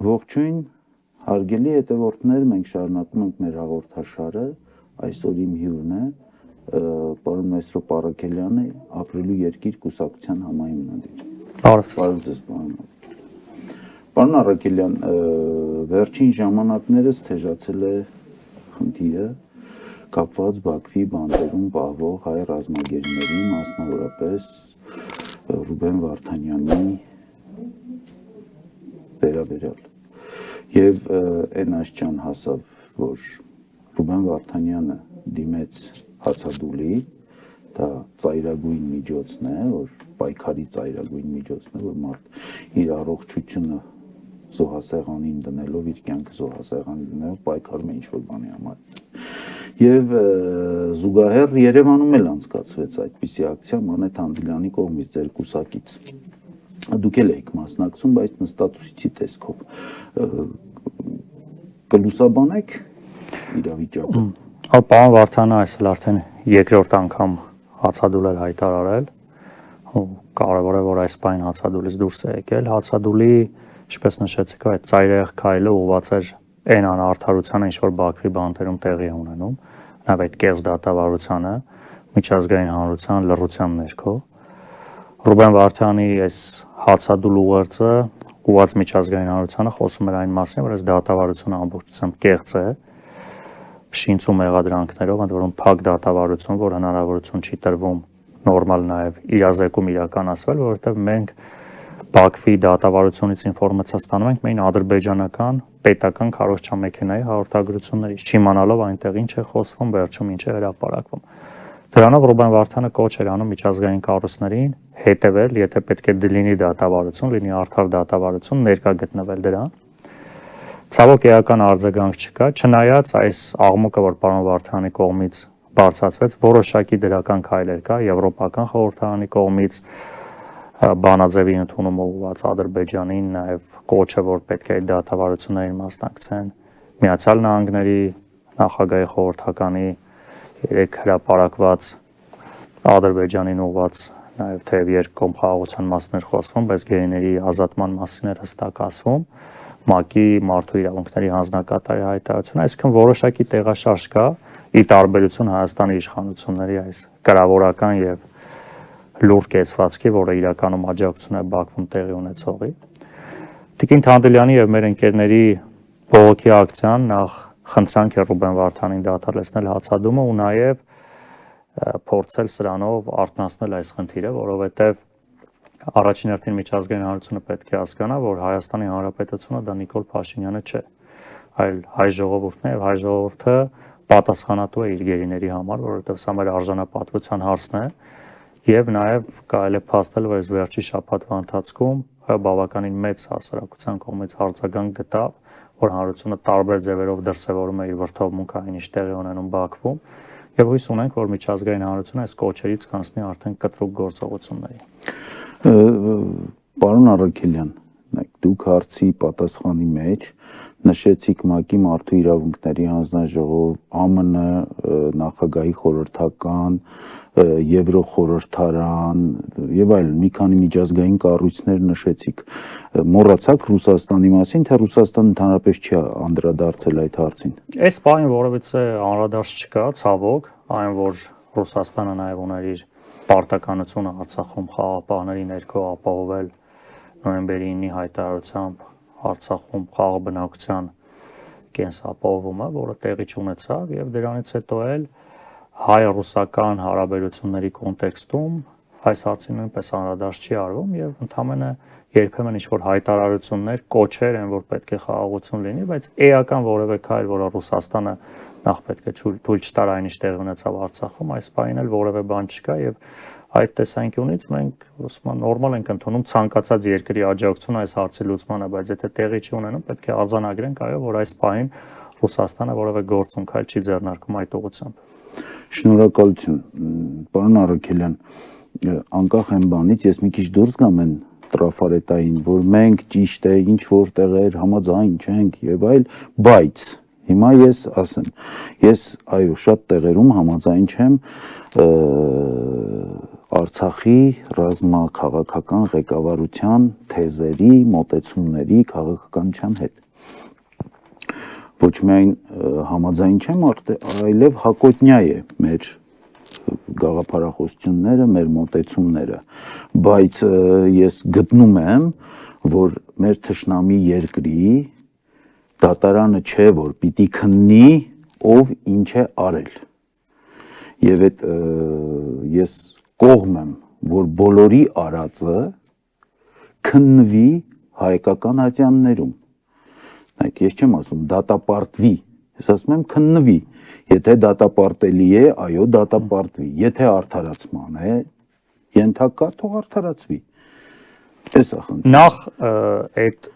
Ողջույն, հարգելի հետևորդներ, մենք շարունակում ենք մեր հաղորդաշարը, այսօր իմ հյուրն է, պարոն Մեսրոպ Առաքելյանը, Ապրելու երկիր կուսակցության համահիմնադիր։ Բարև ձեզ, պարոն Առաքելյան, վերջին ժամանակներս թեժացել է խնդիրը կապված Բաքվի բանտերում պահվող հայ ռազմագերիների, մասնավորապես Ռուբեն Վարդանյանի վերաբերյալ։ Եվ այն աշխյան հասավ, որ Ռուբեն Վարդանյանը դիմեց հացադուլի, դա ծայրագույն միջոցն է, որ պայքարի ծայրագույն միջոցն է, որ մարդ իր առողջությունը զոհասեղանին դնելով, իր կյանքը զոհասեղանին դնելով պայքարում է ինչ-որ բանի համար։ Եվ զուգահեռ Երևանում էլ անցկացվեց այդպիսի ակցիա Մանեթ Անդրյանի կողմից ձեր կուսակից։ Դուք էլ եք մասնակցում, բայց նստատուսի տեսքով կլուսաբանեք իրավիճակը։ Պարոն Վարդանը այսօր արդեն երկրորդ անգամ հացադուլ էր հայտարարել, կարևոր է, որ այս պայն հացադուլից դուրս է եկել։ Հացադուլի, ինչպես նշեցիք, այդ ծայրահեղ քայլը ուղղված էր այն անարդարությանը, ինչ որ Բաքվի բանտերում տեղի է ունենում, նաև այդ կեղծ դատավարությանը, միջազգային հանրության լռության ներքո։ Ռուբեն Վարդյանի այս հացադուլ ուղերձը ուղղված միջազգային հանրությանը խոսում էր այն մասին, որ այս դատավարությունը ամբողջությամբ կեղծ է, շինծու մեղադրանքներով, ընդ որում փակ դատավարություն, որ հնարավորություն չի տրվում նորմալ նաև իրազեկում իրականացվել, որովհետև մենք Բաքվի դատավարությունից ինֆորմացիա ստանում ենք միայն ադրբեջանական պետական քարոզչամեքենայի հաղորդագրություններից, չիմանալով այնտեղ ինչ է խոսվում, վերջում ինչ է հրապարակվում։ Դրանով Ռուբեն Վարդյանը կոչ էր անում միջազգային կառույցներին հետևել, եթե պետք է լինի դատավարություն, լինի արդար դատավարություն, ներկա գտնվել դրան։ Ցավոք էական արձագանք չկա, չնայած այս աղմուկը, որ պարոն Վարդյանի կողմից բարձրացվեց, որոշակի դրական քայլեր կա Եվրոպական խորհրդարանի կողմից, բանաձևի ընդունումը ուղղված Ադրբեջանին, նաև կոչը, որ պետք է այդ դատավարություններին մասնակցեն, Միացյալ Նահանգների նախագահի խորհրդականի երեք հրապարակված Ադրբեջանին ուղղված նաև թեև երկկողմ խաղաղության մասներ խոսվում, բայց գերիների ազատման մասին էր հստակ ասվում, ՄԱԿ-ի մարդու իրավունքների հանձնակատարի հայտարարությունը, այսինքն որոշակի տեղաշարժ կա, ի տարբերություն Հայաստանի իշխանությունների այս կրավորական եւ լուրջ կեցվածքի, որը իրականում աջակցություն է Բաքվում տեղի ունեցողի։ Տիկին Թանդելյանի եւ մեր ընկերների բողոքի ակցիան նախ խնդրանք է Ռուբեն Վարդյանին դադարեցնել հացադումը ու նաեւ փորձել սրանով արթնացնել այս խնդիրը, որովհետեւ առաջին հերթին միջազգային հանրությունը պետք է հասկանա, որ Հայաստանի Հանրապետությունը դա Նիկոլ Փաշինյանը չէ, այլ հայ ժողովուրդն է եւ հայ ժողովուրդը պատասխանատու է իր գերիների համար, որովհետեւ սա մեր արժանապատվության հարցն է եւ նաեւ կարելի է փաստել, որ այս վերջի շաբաթվա ընթացքում բավականին մեծ հասարակության կողմից արձագանք գտավ, որ հանրությունը տարբեր ձևերով դրսևորում է իր վրդովմունքային ինչ տեղի ունենում Բաքվում եւ հույս ունենք, որ միջազգային հանրությունը այս կոչերից կանցնի արդեն կտրուկ գործողությունների։ Պարոն Առաքելյան, դուք հարցի պատասխանի մեջ նշեցիք ՄԱԿ-ի մարդու իրավունքների հանձնաժողով, ԱՄՆ նախագահի խորհրդական, Եվրոխորհրդարան եւ այլն մի քանի միջազգային կառույցներ նշեցիք։ Մոռացաք Ռուսաստանի մասին, թե Ռուսաստանը ընդհանրապես չի անդրադարձել այդ հարցին։ Այս բանը որևիցե անդրադարձ չկա, ցավոք, այն որ Ռուսաստանը նաեւ ուներ իր պարտականությունը Արցախում խաղաղապահների ներքո ապահովել նոյեմբերի 9-ի հայտարարությամբ Արցախում խաղաղ բնակության կենսապահովումը, որը տեղի չունեցավ եւ դրանից հետո էլ հայ-ռուսական հարաբերությունների կոնտեքստում այս հարցին նույնպես անդրադարձ չի արվում եւ ընդհանրապես երբեմն ինչ-որ հայտարարություններ, կոչեր են, որ պետք է խաղաղություն լինի, բայց էական որևէ քայլ, որը Ռուսաստանը նախ պետք է թույլ չտար այն ինչ տեղի ունեցավ Արցախում, այս պահին էլ որևէ բան չկա եւ այդ տեսանկյունից մենք ուսման նորմալ ենք ընդունում ցանկացած երկրի աջակցություն այս հարցի լուծմանը, բայց եթե տեղի չի ունենում, պետք է արձանագրենք, այո, որ այս պահին Ռուսաստանը որևէ գործուն քայլ չի ձեռնարկում այդ ուղղությամբ։ Շնորհակալություն, պարոն Առաքելյան, անկախ այն բանից ես մի քիչ դուրս գամ այն տրաֆարետային, որ մենք ճիշտ է, ինչ որ տեղեր համաձայն չենք եւ այլ, բայց հիմա ես ասեմ, ես այո շատ տեղերում համաձայն չեմ Արցախի ռազմաքաղաքական ղեկավարության թեզերի, մոտեցումների, քաղաքականության հետ։ Ոչ միայն համաձայն չեմ, այլև հակոտնյա է մեր գաղափարախոսությունները, մեր մոտեցումները, բայց ես գտնում եմ, որ մեր թշնամի երկրի դատարանը չէ, որ պիտի քննի, ով ինչ է արել։ Եվ այդ ես կողմ եմ, որ բոլորի արածը քննվի հայկական ատյաններում։ Ես չեմ ասում դատապարտվի, ես ասում եմ քննվի, եթե դատապարտելի է, այո դատապարտվի, եթե արդարացման է, ենթակա թող արդարացվի։ Նախ այդ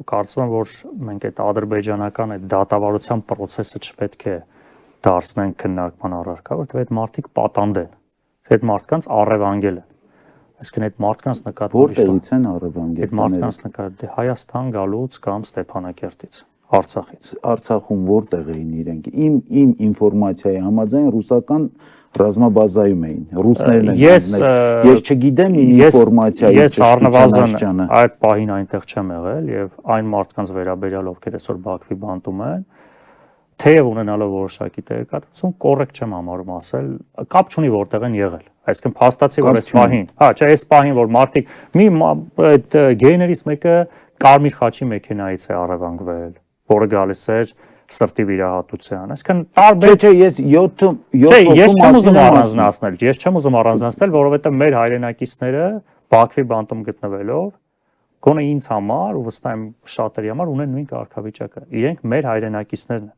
կարծում եմ, որ մենք այդ ադրբեջանական այդ դատավարության process-ը չպետք է դարձնենք քննարկման առարկա, որովհետև այդ մարդիկ պատանդ են, այդ մարդկանց առևանգել են։ Այսինքն այդ մարդկանց նկատմամբ որտեղից են առևանգել։ Այդ մարդկանց նկատմամբ Հայաստան գալուց կամ Ստեփանակերտից, Արցախից։ Արցախում որտեղ էին իրենք։ Իմ ինֆորմացիայի համաձայն ռուսական ռազմաբազայում էին, ռուսներն են հանձնել։ Ես չգիտեմ իմ ինֆորմացիայի ճշտության այդ պահին այնտեղ չեմ եղել եւ այն մարդկանց վերաբերյալ, ովքեր այսօր Բաքվի բանտում են, թեև ունենալով որոշակի տեղեկատվություն, կոռեկտ չեմ համարում ասել, կապ չունի որտեղ են եղել։ Այսինքն փաստացի որ այս պահին, չէ, այս պահին որ մարդիկ այդ գեյներից մեկը Կարմիր խաչի մեքենայից է առևանգվել, որը գալիս էր սրտի վիրահատության։ Այսինքն տարբեր Չէ, ես 7 ես չեմ ուզում առանձնացնել, որովհետև մեր հայրենակիցները Բաքվի բանտում գտնվելով գոնե ինձ համար ու վստահ եմ շատերի համար ունեն նույն կարգավիճակը։ Իրենք մեր հայրենակիցներն են։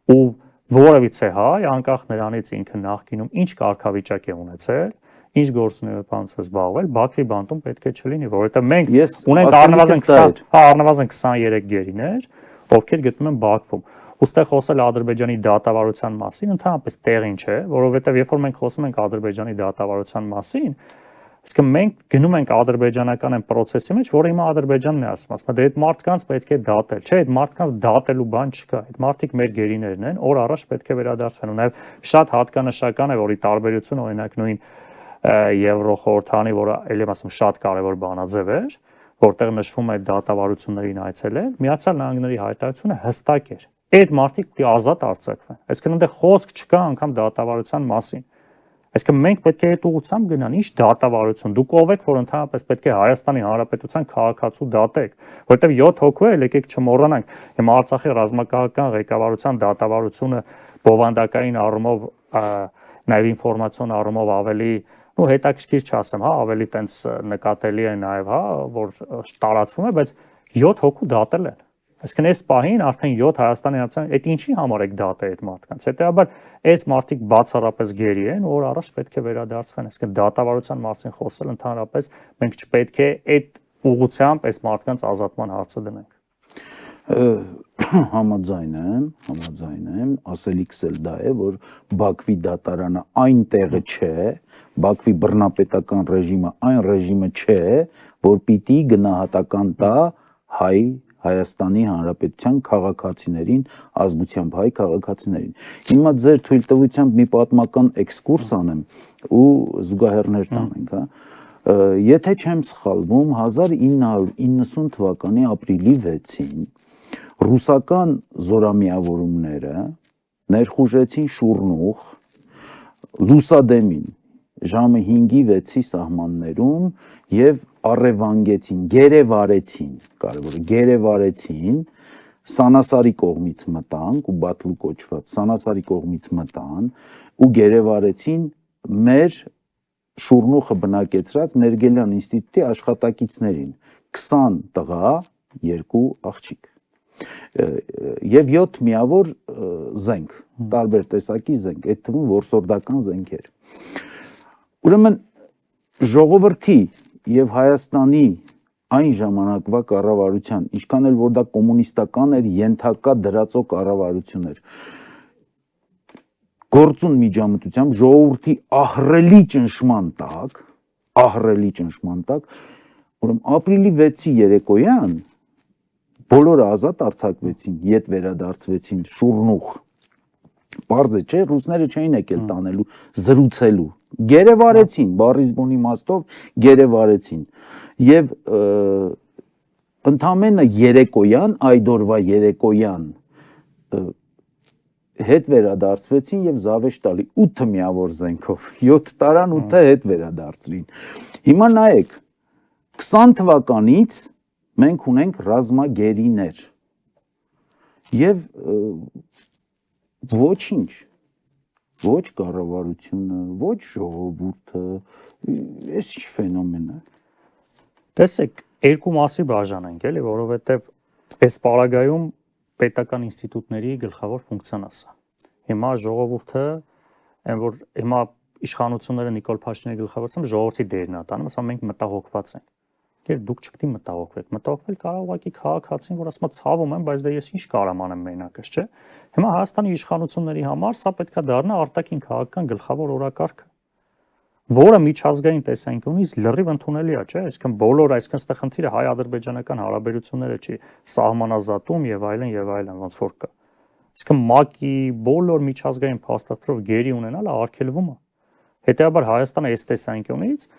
Ու որևիցե հայ, անկախ նրանից ինքը նախկինում ինչ կարգավիճակ է ունեցել, ինչ գործունեությամբ զբաղվել, Բաքվի բանտում պետք է չլինի, որովհետև մենք ունենք առնվազն 23 գերիներ, ովքեր գտնվում են Բաքվում։ Ոստեղ խոսել Ադրբեջանի դատավարության մասին ընդհանրապես տեղին չէ, որովհետև երբ որ մենք խոսում ենք Ադրբեջանի դատավարության մասին, իսկ մենք գնում ենք ադրբեջանական այն process-ի մեջ, որը հիմա Ադրբեջանն է ասում, դե այդ մարդկանց պետք է դատել, չէ, այդ մարդկանց դատելու բան չկա, այդ մարդիկ մեր գերիներն են, օր առաջ պետք է վերադարձվեն, ու նաև շատ հատկանշական է, որ ի տարբերություն օրինակ նույն Եվրոխորհրդանի, որը ելի եմ ասում շատ կարևոր բանաձև էր, որտեղ նշվում է դատավարություններին այցելել, Միացյալ Նահանգների հայտարարությունը հստակ էր։ Այդ մարդիկ պիտի ազատ արձակվեն։ Այսինքն այնտեղ խոսք չկա անգամ դատավարության մասին։ Այսինքն մենք պետք է այդ ուղղությամբ գնան, ինչ դատավարություն։ Դուք ով եք, որ ընդհանրապես պետք է Հայաստանի Հանրապետության քաղաքացու դատեք, որովհետև 7 հոգու է, եկեք չմոռանանք։ Հիմա Արցախի ռազմաքաղաքական ղեկավարության դատավարությունը բովանդակային առումով, նաև ինֆորմացիոն առումով ավելի հետաքրքիր չասեմ, ավելի տենց նկատելի է նաև, որ տարածվում է, բայց 7 հոգու դատել են։ Այսինքն այս պահին արդեն 7 Հայաստանի Հանրապետության, այդ ինչի համար եք դատել այդ մարդկանց։ Հետեւաբար այս մարդիկ բացառապես գերի են, որ առաջ պետք է վերադարձվեն, այսինքն դատավարության մասին խոսել ընդհանրապես մենք չպետք է այդ ուղղությամբ այս մարդկանց ազատման հարցը դնենք։ Համաձայն եմ, ասելիքս էլ դա է, որ Բաքվի դատարանը այն տեղը չէ, Բաքվի բռնապետական ռեժիմը այն ռեժիմը չէ, որ պիտի գնահատական տա Հայաստանի Հանրապետության քաղաքացիներին, ազգությամբ հայ քաղաքացիներին։ Հիմա ձեր թույլտվությամբ մի պատմական էքսկուրս անեմ ու զուգահեռներ տանենք, Եթե չեմ սխալվում, 1990 թվականի ապրիլի 6-ին ռուսական զորամիավորումները ներխուժեցին Շուռնուղ լուսադեմին ժամը 5-ի 6-ի սահմաններում եւ առևանգեցին, գերեվարեցին, կարևորը գերեվարեցին Սանասարի կողմից մտան ու Բաթլու կոչված Սանասարի կողմից մտան ու գերեվարեցին մեր Շուռնուղը բնակեցրած Մերգելյան ինստիտուտի աշխատակիցներին 20 տղա, 2 աղջիկ եւ 7 միավոր զենք, տարբեր տեսակի զենք, այդ թվում որսորդական զենքեր։ Ուրեմն ժողովրդի եւ Հայաստանի այն ժամանակվա կառավարության, ինչքան էլ որ դա կոմունիստական էր, ենթակա դրածո կառավարություն էր, գործուն միջամտությամբ ժողովրդի ահռելի ճնշման տակ, ուրեմն ապրիլի 6-ի երեկոյան բոլորը ազատ արձակվեցին, ետ վերադարձվեցին Շուռնուղ։ Պարզ է, չէ, ռուսները չէին եկել տանելու, զրուցելու, Գերեվարեցին, բառից բուն իմաստով գերեվարեցին։ Եվ ընդամենը երեկոյան, այդ օրվա երեկոյան հետ վերադարձվեցին եւ Զավեշտալի 8 միավոր զենքով 7 տարան 8-ը հետ վերադարձրին։ Հիմա նայեք 20 թվականից մենք ունենք ռազմագերիներ եւ ոչինչ, ոչ կառավարությունը, ոչ ժողովուրդը, այս ինչ ֆենոմեն է։ Տեսեք, երկու մասի բաժանենք, էլի, որովհետեւ այս պարագայում պետական ինստիտուտների գլխավոր ֆունկցիան է սա։ Հիմա ժողովուրդը, այն որ հիմա իշխանությունները Նիկոլ Փաշինյանի գլխավորությամբ ժողովրդի դերն է տանում, ասում մենք մտահոգված ենք։ Եվ դուք չպետք է մտահոգվեք։ Մտահոգվել կարող ուղղակի քաղաքացին, որ ասում է ցավում եմ, բայց դե ես ինչ կարամ անեմ մենակս, չէ՞։ Հիմա Հայաստանի իշխանությունների համար սա պետքա դառնա արտաքին քաղաքական գլխավոր օրակարգը, որը միջազգային տեսանկյունից լրիվ ընդունելի է, չէ՞։ Այսինքն բոլոր, այսինքն ստեղ խնդիրը հայ-ադրբեջանական հարաբերությունները չի, սահմանազատում եւ այլն, ոնց որ կա։ Այսինքն ՄԱԿ-ի բոլոր միջազգային փաստաթղթերով գերի ունենալը արգելվում է։ Հետեւաբար Հայաստանը այս տեսանկյունից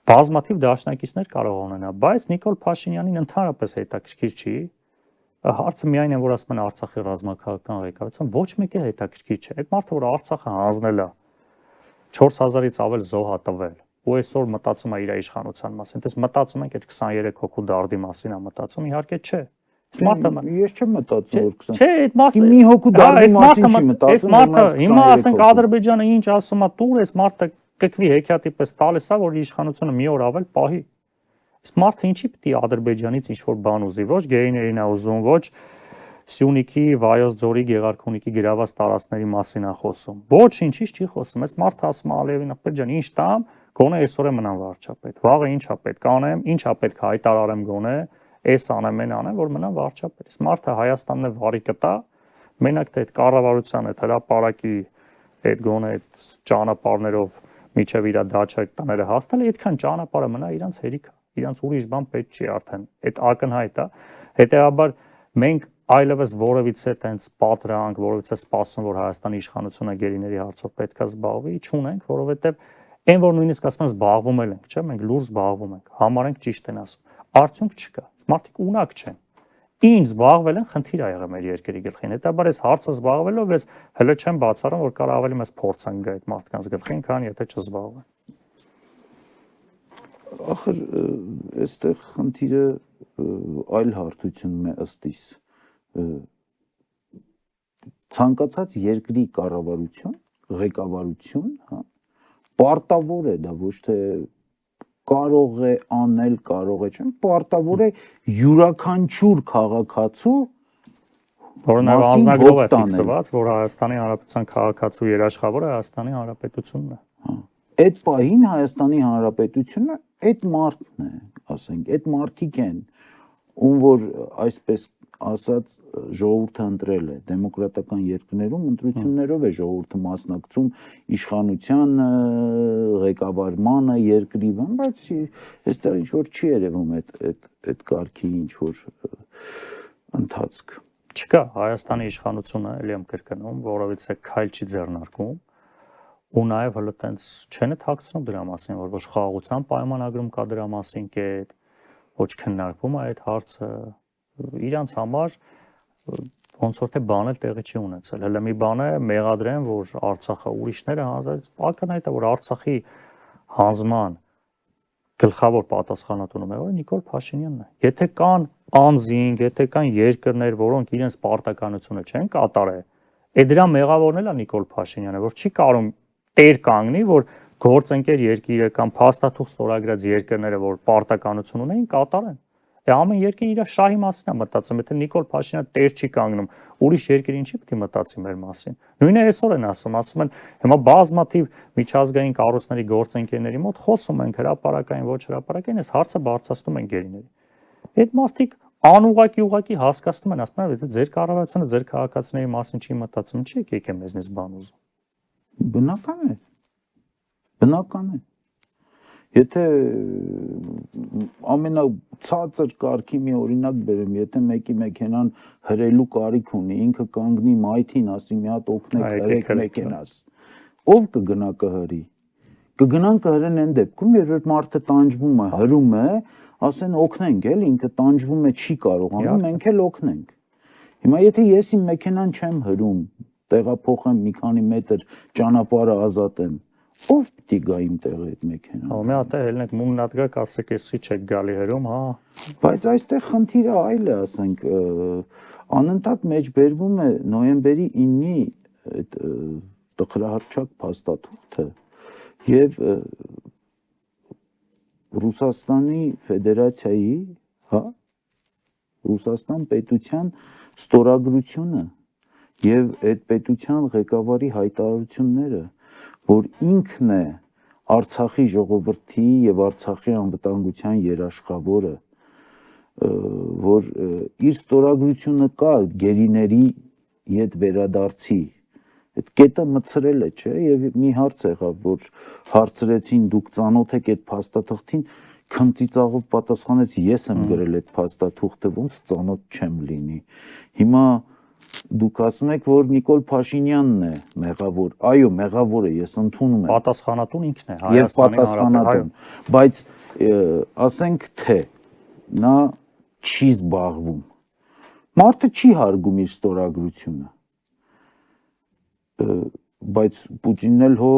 բազմաթիվ դաշնակիցներ կարող ունենա, բայց Նիկոլ Փաշինյանին ընդհանրապես հետաքրքիր չի։ Հարցը միայն է, որ ասում են Արցախի ռազմաքաղաքական ղեկավարության ոչ մեկի հետաքրքիր չէ։ Այդ մարդը, որ Արցախը հանձնել է 4000-ից ավել զոհ է տվել, ու այսօր մտածում է իր իշխանության մասին։ Դες մտածում ենք այդ 23 հոգու դարդի մասին է մտածում, իհարկե չէ։ Ես չեմ մտածում, որ 20։ Չէ, այդ մասը մի հոգու դարդի մասին չի մտածում։ Այս մարդը հիմա ասենք Ադրբեջանը ինչ ասում է, տուր այս մարդը կկվի հեքիաթի պես տալիս է, որ իշխանությունը մի օր ավել պահի։ Այս մարդը ինչի պիտի Ադրբեջանից ինչ որ բան ուզի, ոչ գեյներին է ուզում, ոչ Սյունիքի, Վայոց ձորի, Գեղարքունիքի գրաված տարածքների մասին է խոսում։ Ոչ ինչի չի խոսում։ Այս մարդը ասում է Ալիևին, ապետ ջան, ինչ տամ, գոնե այսօր է մնամ վարչապետ։ Վաղը ինչա պետք անեմ, ինչա պետք հայտարարեմ գոնե, այս անեմ, այն անեմ, որ մնամ վարչապետ։ Այս մարդը Հայաստանն է վարի կտա, մենակ թե այդ կառավարության այդ հրապարակի այդ գոնե այդ ճանապարհներով միջև իր դաչա տաները հասնել է, այդքան ճանապարհը մնա իրանց հերիքա, իրանց ուրիշ բան պետք չի արդեն, այդ ակնհայտ է։ Հետեւաբար մենք այլևս որևիցե տենց պատրանք, որևիցե սպասում, որ Հայաստանի իշխանությունը գերիների հարցով պետքա զբաղվի, չունենք, որովհետև այն որ նույնիսկ ասում են զբաղվում ենք, չէ՞, մենք լուրջ զբաղվում ենք, համարենք ճիշտ են ասում, արդյունք չկա, մարդիկ ունակ չեն։ Ինչ զբաղվել են, խնդիր ա եղել մեր երկրի գլխին։ Հետաբար այս հարցը զբաղվելով ես հələ չեմ բացառում, որ կարող ավելի մեծ փորձանք գա այդ մարդկանց գլխին, քան եթե չզբաղվեն։ Ախր այստեղ խնդիրը այլ հարթությունն է ըստ իս։ Ցանկացած երկրի կառավարություն, ղեկավարություն, հա, պարտավոր է դա ոչ թե կարող է անել, կարող է չէ, պարտավոր է յուրաքանչյուր քաղաքացու որը նաև անձնագրով է ֆիքսված, որ Հայաստանի Հանրապետության քաղաքացու երաշխավորը Հայաստանի Հանրապետությունն է։ Այդ պահին Հայաստանի Հանրապետությունը այդ մարդն է, ասենք, այդ մարդիկ են, ում որ այսպես ասած ժողովուրդը ընտրել է դեմոկրատական երկրներում ընտրություններով է ժողովուրդը մասնակցում իշխանության ղեկավարմանը երկրի բան, բայց այստեղ ինչ որ չի երևում այդ կարգի ինչ որ ընթացք չկա Հայաստանի իշխանությունը էլի եմ կրկնում որովհետեւ քայլ չի ձեռնարկում ու նաև հələ տենց չեն թաքցնում դրա մասին որ ոչ խաղաղության պայմանագրում կա դրա մասին կետ ոչ քննարկվում է այդ հարցը իրանց համար ոնց որ թե բանել տեղի չի ունեցել։ Հələ մի բան է մեղադրեն, որ Արցախը ուրիշները հանձնած, ակնհայտ է, որ Արցախի հանձնման գլխավոր պատասխանատունը մեղադրը Նիկոլ Փաշինյանն է։ Եթե կան անձինք, եթե կան երկրներ, որոնք իրենց պարտականությունը չեն կատարել, դրա մեղավորն է Նիկոլ Փաշինյանը, որ չի կարող տեր կանգնի, որ գործընկեր երկիրը կամ փաստաթուղթ ստորագրած երկրները, որ պարտականություն ունեն, կատարեն։ Ամեն երկիր իր շահի մասին է մտածում, եթե Նիկոլ Փաշինյանը տեր չի կանգնում, ուրիշ երկիր ինչի՞ պետք է մտածի մեր մասին։ Նույնը այսօր են ասում են, հիմա բազմաթիվ միջազգային կառույցների գործընկերների մոտ խոսում ենք հրապարակային, ոչ հրապարակային, այս հարցը բարձրացնում են գերիների։ Այդ մարդիկ անուղղակի հասկացնում են, ասում են, եթե ձեր կառավարությունը ձեր քաղաքացիների մասին չի մտածում, չի եկեք մեզնից բան ուզում։ Բնական է։ Եթե ամենացածր կարգի մի օրինակ բերեմ, եթե մեկի մեքենան հրելու կարիք ունի, ինքը կանգնի մայթին, ասի մի հատ օգնեք հրեք մեքենաս, ով կգնա կհրի։ կգնան կհրեն այն դեպքում, երբ մարդը տանջվում է, հրում է, ասեն օգնենք, էլի ինքը տանջվում է, չի կարողանում, մենք էլ օգնենք։ Հիմա եթե ես իմ մեքենան չեմ հրում, տեղափոխեմ մի քանի մետր ճանապարհը ազատեմ, ով պիտի գա իմ տեղը այդ մեքենան։ Հա, մի հատ ելնեք մուննատգակ ասեք, էսի չեք գալի հրում, հա։ Բայց այստեղ խնդիրը այլ է, ասենք, անընդհատ մեջ բերվում է նոյեմբերի 9-ի այդ տխրահռչակ փաստաթուղթը եւ Ռուսաստանի Ֆեդերացիայի, հա, Ռուսաստան պետության ստորագրությունը եւ այդ պետության ղեկավարի հայտարարությունները, որ ինքն է Արցախի ժողովրդի եւ Արցախի անվտանգության երաշխավորը, որ իր ստորագրությունը կա գերիների հետ վերադարձի, այդ կետը մցրել է, չէ, եւ մի հարց եղավ, որ հարցրեցին դուք ծանոթ եք այդ փաստաթղթին, քմծիծաղով պատասխանեց ես եմ գրել այդ փաստաթուղթը, ոնց ծանոթ չեմ լինի։ Հիմա դուք ասում եք, որ Նիկոլ Փաշինյանն է մեղավոր, այո, մեղավոր է, ես ընդունում եմ։ Պատասխանատուն ինքն է, Եվ պատասխանատուն, բայց ասենք թե նա չի զբաղվում։ Մարդը չի հարգում իր ստորագրությունը։ Բայց Պուտինն էլ հո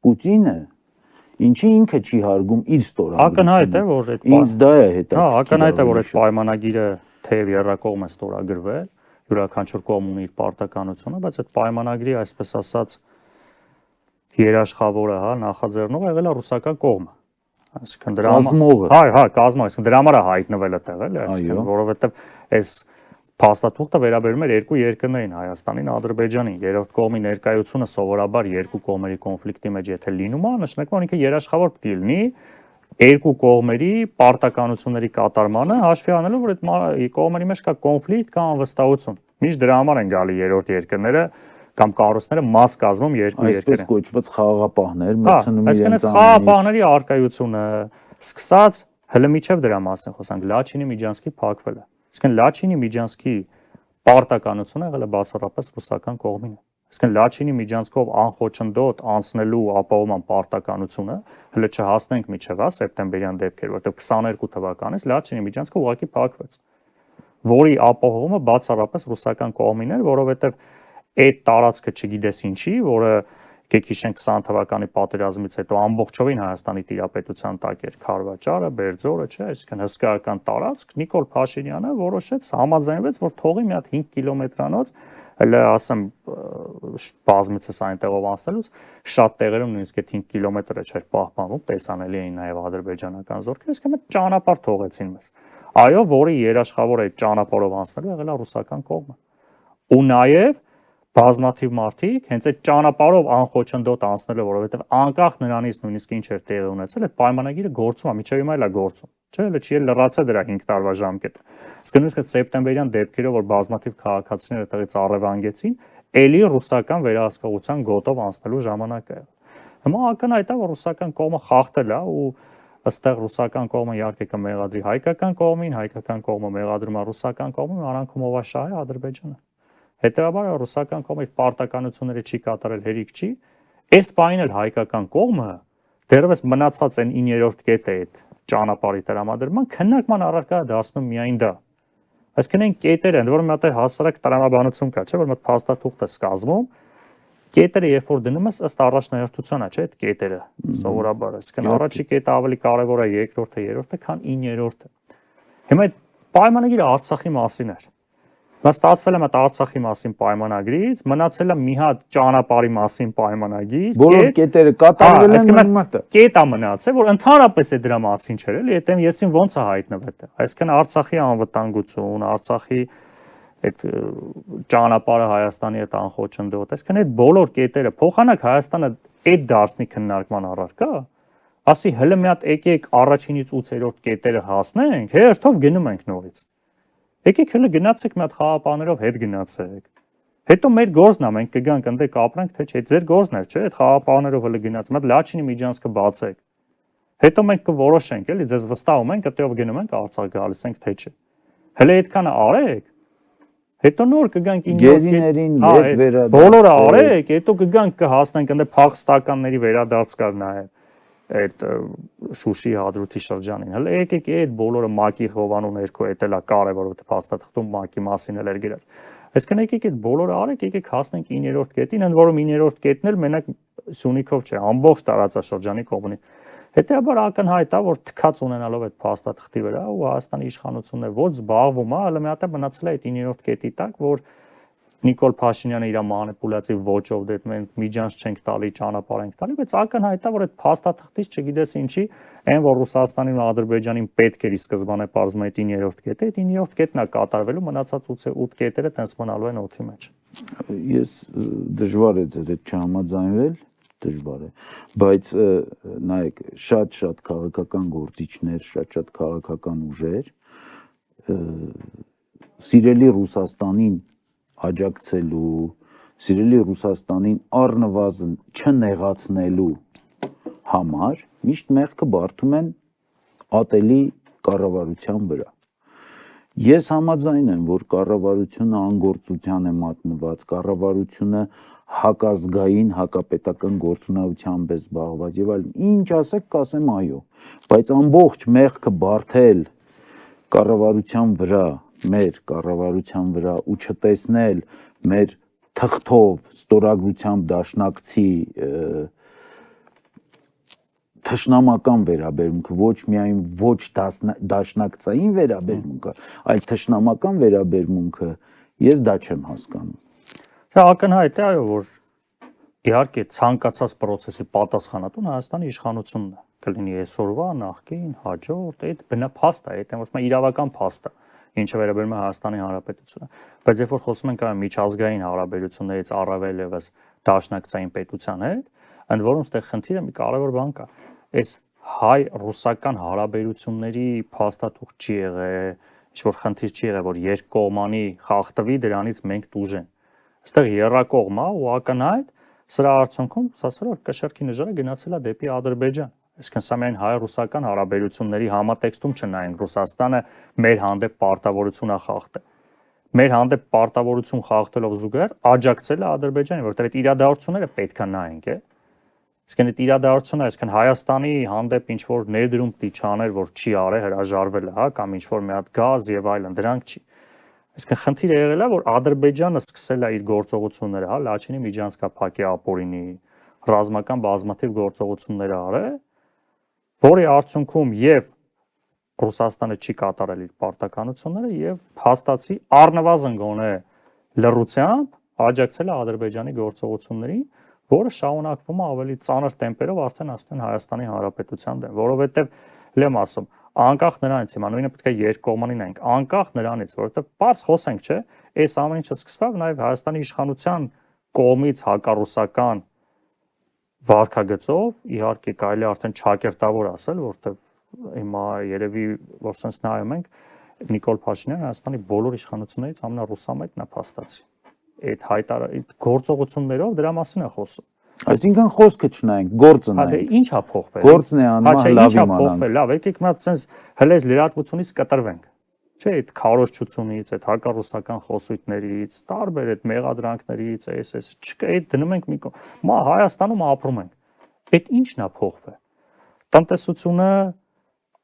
Պուտինը ինչի ինքը չի հարգում իր ստորագրությունը։ Ակնհայտ է, որ այդ ինձ դա է հետաքրքիր։ Հա, ակնհայտ է, որ այդ պայմանագիրը թեև երրակողմ է ստորագրվել, յուրաքանչյուր կողմ ունի իր պարտականությունը, բայց այդ պայմանագրի, այսպես ասած, երաշխավորը, հա, նախաձեռնողը եղել է ռուսական կողմը։ Այսինքն դրա համար, հա, կազմը, այսինքն դրա համար է հայտնվել այդտեղ, էլի, այսինքն, որովհետև այս փաստաթուղթը վերաբերում էր երկու երկրներին, Հայաստանին, Ադրբեջանին։ Երրորդ կողմի ներկայությունը սովորաբար երկու կողմերի կոնֆլիկտի մեջ եթե լինում է, նշանակում է ինքը երաշխավոր պետք է լինի երկու կողմերի պարտականությունների կատարմանը, հաշվի առնելով, որ այդ կողմերի մեջ կա կոնֆլիկտ կամ անվստահություն։ Միշտ դրա համար են գալի երրորդ երկրները կամ կառույցները մաս կազմում երկու երկրներ։ Այսպես կոչված խաղաղապահներ մտցնում իրենց անունից։ Խաղաղապահների արկայությունը սկսած հələ միջև դրա մասին խոսանք, Լաչինի Միջանցքի փակվելը։ Այսինքն Լաչինի Միջանցքի պարտականությունը եղել է բացառապես ռուսական կողմին։ Այսինքն Լաչինի Միջանցքով անխոչնդոտ անցնելու ապահովման պարտականությունը հələ չհասնենք միջև սեպտեմբերյան դեպքեր, որտեղ 22 թվականից Լաչինի Միջանցքը ուղղակի փակվեց, որի ապահովումը բացառապես ռուսական կողմին էր, որովհետև այդ տարածքը չգիտես ինչի, որը եկեք հիշենք 20 թվականի պատերազմից հետո ամբողջովին Հայաստանի տիրապետության տակ էր Խարվաճարը, Բերձորը, չէ, այսինքն հսկայական տարածք, Նիկոլ Փաշինյանը որոշեց համաձայնվեց, որ թողի մի հատ 5 կիլոմետրանոց, հələ ասեմ բազմիցս այնտեղով անցնելուց շատ տեղերում նույնիսկ այդ 5 կիլոմետրը չէր պահպանվում, տեսանելի էին նաև ադրբեջանական զորքեր, այսինքն այդ ճանապարհ թողեցին մեզ։ Այո, որի երաշխավոր այդ ճանապարհով անցնելու եղել է ռուսական կողմը։ Ու նաև բազմաթիվ մարդիկ հենց այդ ճանապարհով անխոչնդոտ անցնելը, որովհետև անկախ նրանից նույնիսկ ինչ էր տեղի ունեցել, այդ պայմանագիրը գործում է, միջև հիմա էլ է գործում։ Չէ, հələ չի լրացել դրա 5 տարվա ժամկետը։ Իսկ նույնիսկ այդ սեպտեմբերյան դեպքերով, որ բազմաթիվ քաղաքացիներ այդտեղից առևանգեցին, ելի ռուսական վերահսկողության գոտով անցնելու ժամանակը է։ Հիմա ակնհայտ է, որ ռուսական կողմը խախտել է ու ըստեղ ռուսական կողմը իհարկե կմեղադրի հայկական կողմին, հայկական կողմը մեղադրում է ռուսական կողմին, արանքում ով է շահ է Ադրբեջանը։ Հետևաբար ռուսական կողմը իր պարտականությունները չի կատարել, հերիք չի։ Այս պահին էլ հայկական կողմը դեռևս մնացած են 9-րդ կետը այդ ճանապարհի տրամադրման քննարկման առարկա դարձնում միայն դա։ Այսինքն այն կետերը, ընդ որում մի հատ հասարակ տրամաբանություն կա, չէ՞, որ մոտ փաստաթուղթ է սկազվում, կետերը երբ որ դնում ես ըստ առաջնահերթության է, չէ՞, այդ կետերը սովորաբար, այսինքն առաջի կետը ավելի կարևոր է, երկրորդը, երրորդը, քան 9-րդը։ Հիմա այդ պայմանագիրը Արցախի մասին էր։ Նա ստացվել է մտ Արցախի մասին պայմանագրից, մնացել է մի հատ ճանապարհի մասին պայմանագիր։ Բոլոր կետերը կատարվել են մտը։ Կետ է մնացել, որ ընդհանրապես է դրա մասին չէր, էլի, այդտեղ եսին ոնց է հայտնվել դա։ Այսինքն Արցախի անվտանգություն, Արցախի այդ ճանապարհը Հայաստանի հետ անխոչնդոտ, այսինքն այդ բոլոր կետերը փոխանակ Հայաստանը այդ դարձնի քննարկման առարկա, ասի հələ մի հատ եկեք առաջինից 8-րդ կետերը հասնենք, հերթով գնում ենք նորից։ Եկեք հələ գնացեք մի հատ խաղապաներով հետ գնացեք։ Հետո մեր գործն է, մենք կգանք ընդդեք ապրանք, թե չէ, ձեր գործն է, չէ, այդ խաղապաներով հələ գնացեք, մի հատ Լաչինի Միջանցքը բացեք։ Հետո մենք կորոշենք, էլի, ձեզ վստահում ենք, այդտեղ գնում ենք Արցախ գալիս ենք, թե չէ։ Հələ այդքանը արեք։ Հետո նոր կգանք 9-րդ Գերիներին հետ վերադարձ։ Բոլորը արեք, հետո կգանք կհասնենք ընդ փախստականների վերադարձ կար նայել այդ Շուշի հադրութի շրջանին։ Հələ եկեք այդ բոլորը Մակի Հովանու ներքո էտելա կարևոր, որովհետեւ փաստաթղթում Մակի մասին էլ էր գրած։ Այսինքն եկեք այդ բոլորը արեք, եկեք հասնենք 9-րդ կետին, ընդ որում 9-րդ կետն էլ մենակ Սյունիքով չէ, ամբողջ տարածաշրջանի կողմի։ Հետեւաբար ակնհայտ է, որ թքած ունենալով այդ փաստաթղթի վրա ու Հայաստանի իշխանությունն է ոչ զբաղվում է, հələ մի հատ է մնացել է այդ 9-րդ կետի տակ, որ Նիկոլ Փաշինյանը իր մանիպուլյատիվ ոճով դեդ մենք միջանց չենք տալի, ճանապարհ ենք տալի, բայց ակնհայտ է, որ այդ փաստաթղթից չգիտես ինչի, այն որ Ռուսաստանին ու Ադրբեջանին պետք էր ի սկզբանե բարձում այդ 9-րդ կետը, այդ 9-րդ կետն է կատարվելու, մնացած 8 կետերը տենց մնալու են օդի մեջ։ Ես դժվար է ձեզ հետ չհամաձայնվել, դժվար է, բայց նայեք, շատ քաղաքական գործիչներ, շատ քաղաքական ուժեր սիրելի Ռուսաստանին աջակցելու, սիրելի Ռուսաստանին առնվազն չնեղացնելու համար միշտ մեղքը բարդում են ատելի կառավարության վրա։ Ես համաձայն եմ, որ կառավարությունը անգործության է մատնված, կառավարությունը հակազգային, հակապետական գործունեությամբ է զբաղված եւ այլն։ Ինչ ասեք, կասեմ այո, բայց ամբողջ մեղքը բարդել կառավարության վրա, մեր կառավարության վրա ու չտեսնել մեր թղթով, ստորագրությամբ դաշնակցի թշնամական վերաբերմունքը, ոչ միայն ոչ դաշնակցային վերաբերմունքը, այլ թշնամական վերաբերմունքը, ես դա չեմ հասկանում։ Դա ակնհայտ է, այո, որ իհարկե ցանկացած process-ի պատասխանատուն Հայաստանի իշխանությունն է, կլինի այսօրվա, նախկին, հաջորդ, այդ բնափաստ է, այդ ասում իրավական փաստ է, ինչը վերաբերում է Հայաստանի Հանրապետությունը, բայց երբ որ խոսում ենք այո միջազգային հարաբերություններից առավել եւս դաշնակցային պետության հետ, ընդ որում ստեղ խնդիրը մի կարևոր բան կա, այս հայ-ռուսական հարաբերությունների փաստաթուղթ չի եղել, ինչ որ խնդիր չի եղել, որ երկկողմանի խախտվի դրանից մենք տուժենք։ Այստեղ երրակողմ է ու ակնհայտ սրա արդյունքում ասել որ կշերքի նժարը գնացել է դեպի Ադրբեջան։ Այսինքն սա միայն հայ-ռուսական հարաբերությունների համատեքստում չնայենք Ռուսաստանը մեր հանդեպ պարտավորություն է խախտել։ Մեր հանդեպ պարտավորություն խախտելով զուգահեռ աջակցել է Ադրբեջանին, որտեղ այդ իրադարձությունները պետք է նայենք, է։ Այսինքն այդ իրադարձությունը, այսինքն Հայաստանի հանդեպ ինչ որ ներդրում պիտի չաներ, որ չի արել, հրաժարվել է, հա, կամ ինչ որ մի հատ գազ եւ այլն, դրանք չի։ Այսինքն խնդիրը եղել է, որ Ադրբեջանը սկսել է իր գործողությունները, հա, Լաչինի միջանցքափակի ապօրինի ռազմական բազմաթիվ գործողություններ արել, որի արդյունքում եւ Ռուսաստանը չի կատարել իր պարտականությունները եւ փաստացի առնվազն գոնե լռությամբ աջակցել է Ադրբեջանի գործողություններին, որը շարունակվում է ավելի ծանր տեմպերով արդեն ասեն Հայաստանի Հանրապետության դեմ, որովհետեւ լեմ ասում անկախ նրանից հիմա նույնը պետք է երկկողմանի նայենք, անկախ նրանից, որովհետեւ պարզ խոսենք, չէ, այս ամեն ինչը սկսավ նաեւ Հայաստանի իշխանության կողմից հակառուսական վարքագծով, իհարկե կարելի արդեն չակերտավոր ասել, որովհետեւ հիմա երևի որ sense նայում ենք Նիկոլ Փաշինյանը Հայաստանի բոլոր իշխանություններից ամենառուսամետն է փաստացի։ Այդ հայտարարիչ գործողություններով դրա մասին է խոսում։ Այսինքն խոսքը չնայենք, գործը նայենք։ Հա դե ի՞նչ է փոխվել։ Գործն է անում, լավ իմանանք։ Լավ, եկեք մի հատ sense հենց լրատվությունից կտրվենք։ Չէ, այդ քարոզչությունից, այդ հակառուսական խոսույթներից, տարբեր այդ մեղադրանքներից, այս չկա, այդ դնում ենք մի մա Հայաստանում ապրում ենք։ Այդ ի՞նչն է փոխվել։ Տնտեսությունը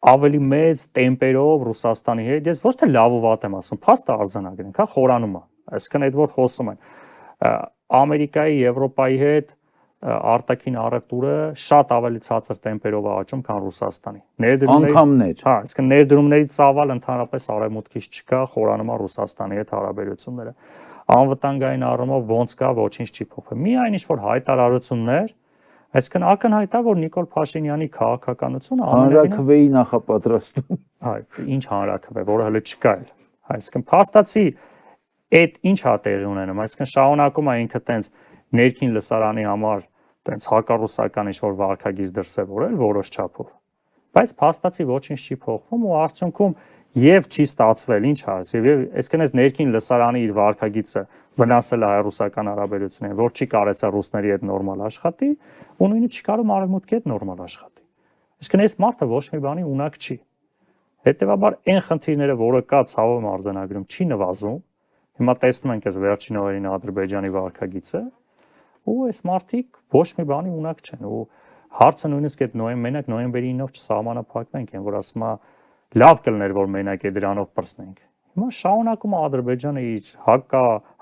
ավելի մեծ տեմպերով Ռուսաստանի հետ, ես ոչ թե լավ ու վատ եմ ասում, փաստը արձանագրենք, հա, խորանում է։ Այսինքն այդ որ խոսում են Ամերիկայի, Եվրոպայի հետ արտաքին առևտուրը շատ ավելի ցածր տեմպերով է աճում, քան Ռուսաստանի։ Անգամներ։ Հա, այսինքն ներդրումների ծավալ ընդհանրապես արևմուտքից չկա, խորանում է Ռուսաստանի հետ հարաբերությունները։ Անվտանգային առումով ոնց կա, ոչինչ չի փոխվել։ Միայն ինչ որ հայտարարություններ, այսինքն ակնհայտ է, որ Նիկոլ Փաշինյանի քաղաքականությունը հանրաքվեի նախապատրաստում։ Հա, ինչ հանրաքվե, որը հələ չկա էլ։ Այսինքն փաստացի այդ ինչ է տեղի ունենում, այսինքն շարունակում է ինքը տենց ներքին լսարանի համար տենց հակառուսական ինչ որ վարքագիծ դրսևորել որոշ չափով, բայց փաստացի ոչինչ չի փոխվում ու արդյունքում եւ չի ստացվել, ինչ ասես, եւ այսինքն այս ներքին լսարանի իր վարքագիծը վնասել է հայ-ռուսական հարաբերություններին, որ չի կարեցա ռուսների հետ նորմալ աշխատի, ու նույնը չի կարող արևմուտքի հետ նորմալ աշխատի։ Այսինքն այս մարդը ոչ մի բանի ունակ չի։ Հետևաբար այն խնդիրները, որը կա ցավով արձանագրում, չի նվազում, Հիմա տեսնում ենք այս վերջին օրերին Ադրբեջանի վարքագիծը, ու այս մարդիկ ոչ մի բանի ունակ չեն, ու հարցը նույնիսկ այդ մենակ նոյեմբերի 9-ով չսահմանափակվենք, են որ ասում է լավ կլներ որ մենակ է դրանով պրծնենք։ Հիմա շարունակում է Ադրբեջանը իր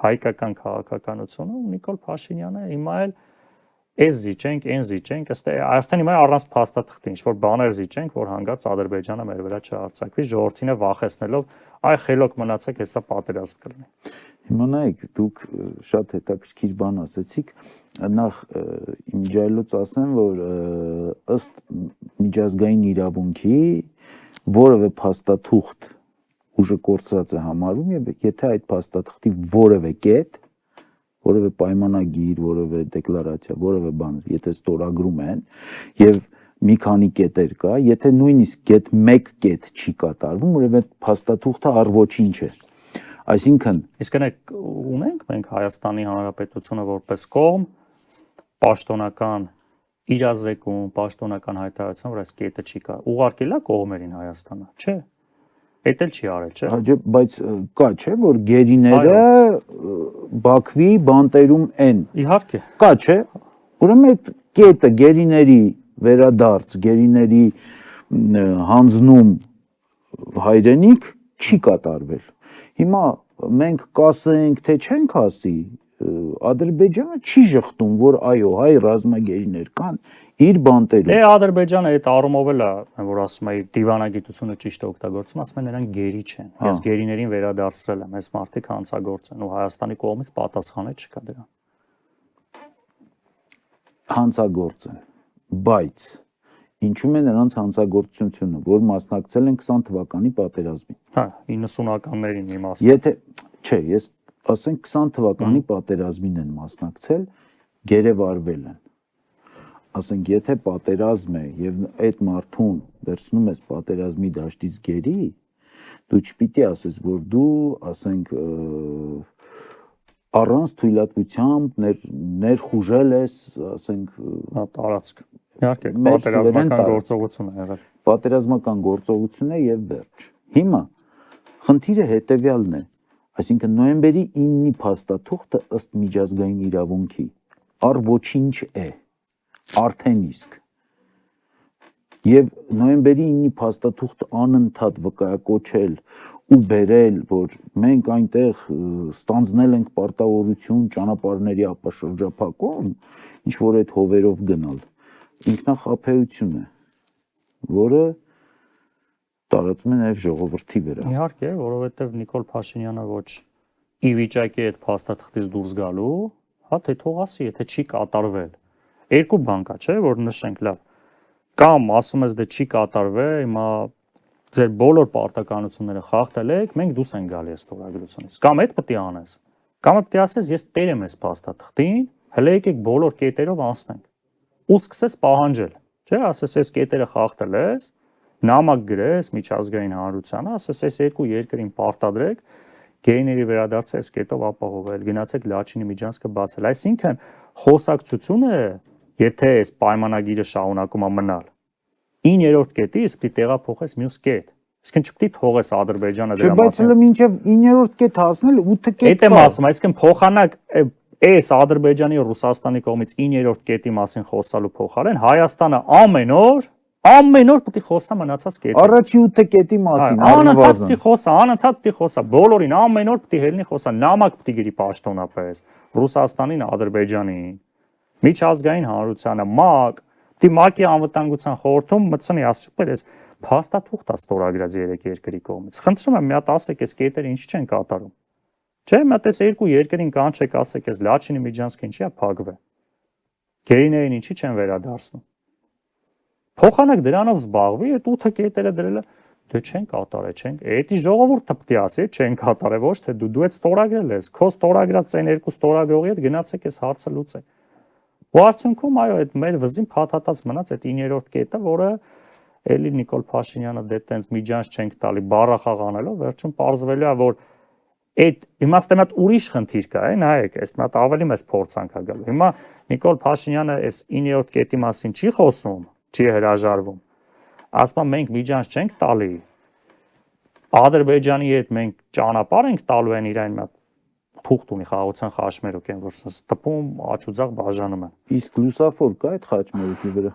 հայկական քաղաքականությունը, ու Նիկոլ Փաշինյանը հիմա էլ այս զիջենք, այն զիջենք, ըստ արդեն հիմա առանց փաստաթղթի ինչ որ բաներ զիջենք, որ հանգած Ադրբեջանը մեր վրա չհարձակվի, ժողովրդին է վախեցնելով, այ խելոք մնացեք, հեսա պատերազմ կլինի։ Հիմա նայեք, դուք շատ հետաքրքիր բան ասեցիք, նախ իմջայլոց ասեմ, որ ըստ միջազգային իրավունքի որևէ փաստաթուղթ ուժը կորցրած է համարվում, եւ եթե այդ փաստաթղթի որևէ կետ, որևէ պայմանագիր, որևէ դեկլարացիա, որևէ բան, եթե ստորագրում են եւ մի քանի կետեր կա, եթե նույնիսկ կետ 1 կետ չի կատարվում, ուրեմն այդ փաստաթուղթը առ ոչինչ է։ Այսինքն, իսկ ունենք մենք Հայաստանի Հանրապետությունը որպես կողմ պաշտոնական իրազեկում, պաշտոնական հայտարարություն, որ այս կետը չի կա։ Ուղարկել է կողմերին Հայաստանը, չէ։ Էդ էլ չի արել, չէ։ Հաջող, բայց կա չէ, որ գերիները Բաքվի բանտերում են։ Իհարկե։ Կա չէ։ Ուրեմն այդ կետը գերիների վերադարձ, գերիների հանձնում հայրենիք չի կատարվել։ Հիմա մենք կասենք, թե չենք ասի, Ադրբեջանը չի շղթում, որ այո, հայ ռազմագերիներ կան իր բանտերում։ Դե Ադրբեջանը այդ առումով էլ է, որ ասում է դիվանագիտությունը ճիշտ է օգտագործում, ասում են նրանք գերի չեն։ Ես գերիներին վերադարձրել եմ, այս մարդիկ հանցագործ են ու Հայաստանի կողմից պատասխան չկա դրան։ Հանցագործ են, բայց ինչու՞մ է նրանց հանցագործությունը, որ մասնակցել են 20 թվականի պատերազմին։ Հա, 90-ականներին իմաստ։ Եթե չէ, ես ասենք 20 թվականի պատերազմին են մասնակցել, գերեվարվել են։ Ասենք, եթե պատերազմ է եւ այդ մարդուն վերցնում ես պատերազմի դաշտից գերի, դու չպիտի ասես, որ դու, ասենք, առանց թույլատվությամբ ներխուժել ես, ասենք, տարածք։ Իհարկե, պատերազմական գործողություն է եղել։ Պատերազմական գործողություն է եւ վերջ։ Հիմա խնդիրը հետեւյալն է, այսինքն նոյեմբերի 9-ի փաստաթուղթը ըստ միջազգային իրավունքի առ ոչինչ է, արդեն իսկ։ Եվ նոյեմբերի 9-ի փաստաթուղթը անընդհատ վկայակոչել ու բերել, որ մենք այնտեղ ստանձնել ենք պարտավորություն ճանապարհների ապաշրջափակում, ինչ որ այդ հովերով գնալ, ինքնախաբեություն է, որը տարածում է նաև ժողովրդի վրա։ Իհարկե, որովհետև Նիկոլ Փաշինյանը ոչ ի վիճակի է այդ փաստաթղթից դուրս գալու, հա թե թող ասի, եթե չի կատարվել։ Երկու բան կա, չէ, որ նշենք լավ։ Կամ ասում ես դե չի կատարվել, հիմա ձեր բոլոր պարտականությունները խախտել եք, մենք դուրս ենք գալի այս ստորագրությունից։ Կամ այդ պետք է անես։ Կամ պետք է ասես, ես տեր եմ այս փաստաթղթին, հələ եկեք բոլոր կետերով անցնենք։ Ու սկսես պահանջել, չէ, ասես այս կետերը խախտել ես, նամակ գրես միջազգային հանրությանը, ասես այս երկու երկրին պարտադրեք գերիների վերադարձը այս կետով ապահովել, գնացեք Լաչինի միջանցքը բացել։ Այսինքն խոսակցությունը, եթե այս պայմանագիրը շարունակում է մնալ, 9-րդ կետից պիտի տեղափոխես մյուս կետ։ Իսկն չպիտի թողես Ադրբեջանը դրա մասին։ Բայց հələ մինչև 9-րդ կետ հասնել 8 կետ կա։ Էդ եմ ասում, այսինքն փոխանակ այս Ադրբեջանի ու Ռուսաստանի կողմից 9-րդ կետի մասին խոսալու փոխարեն Հայաստանը ամեն օր պետք է խոսա մնացած կետի։ Առաջի 8 կետի մասին անընդհատ պետք է խոսա, անընդհատ պետք է խոսա, բոլորին ամեն օր պետք է ելնի խոսա, նամակ պետք է գրի պաշտոնապես Ռուսաստանին, Ադրբեջանին, միջազգային հանրությանը, ՄԱԿ, ՄԱԿ-ի անվտանգության խորհրդում մտցնի ասում ես փաստաթուղթ է ստորագրած 3 երկրի կողմից։ Խնդրում եմ մի հատ ասեք, այս կետերը ինչ չեն կատարում։ Չէ, մի հատ այս երկու երկրին կանչեք, ասեք, այս Լաչինի միջանցքը ինչի է փակվել։ Գերիներին ինչի չեն վերադարձնում։ Փոխանակ դրանով զբաղվի, այդ 8 կետերը դրելը դե չեն կատարել, չեն։ Էդի ժողովուրդը պետք է ասի, չեն կատարել, ոչ թե դու այդ ստորագրել ես, քո ստորագրած այն երկու ստորագրողի հետ գնացեք այս հարցը լուծեք։ Ու արդյունքում այո, այդ մեր վզին փաթաթած մնաց այդ 9-րդ կետը, որը էլի Նիկոլ Փաշինյանը դե տենց միջանց չենք տալի, բառախաղ անելով, վերջում պարզվելու է, որ այդ իմաստը մի հատ ուրիշ խնդիր կա, նայեք, այս մի հատ ավելի մեծ փորձանք է գալու։ Հիմա Նիկոլ Փաշինյանը այս 9-րդ կետի մասին չի խոսում, չի հրաժարվում։ Ասում է մենք միջանց չենք տալի։ Ադրբեջանի հետ մենք ճանապարհ ենք տալու այն իրեն մի հատ թուղթ ունի խաղաղության խաչմերուկ են, որ sense տպում աճ ու ձախ բաժանում են։ Իսկ լուսավոր կա այդ խաչմերուկի վրա։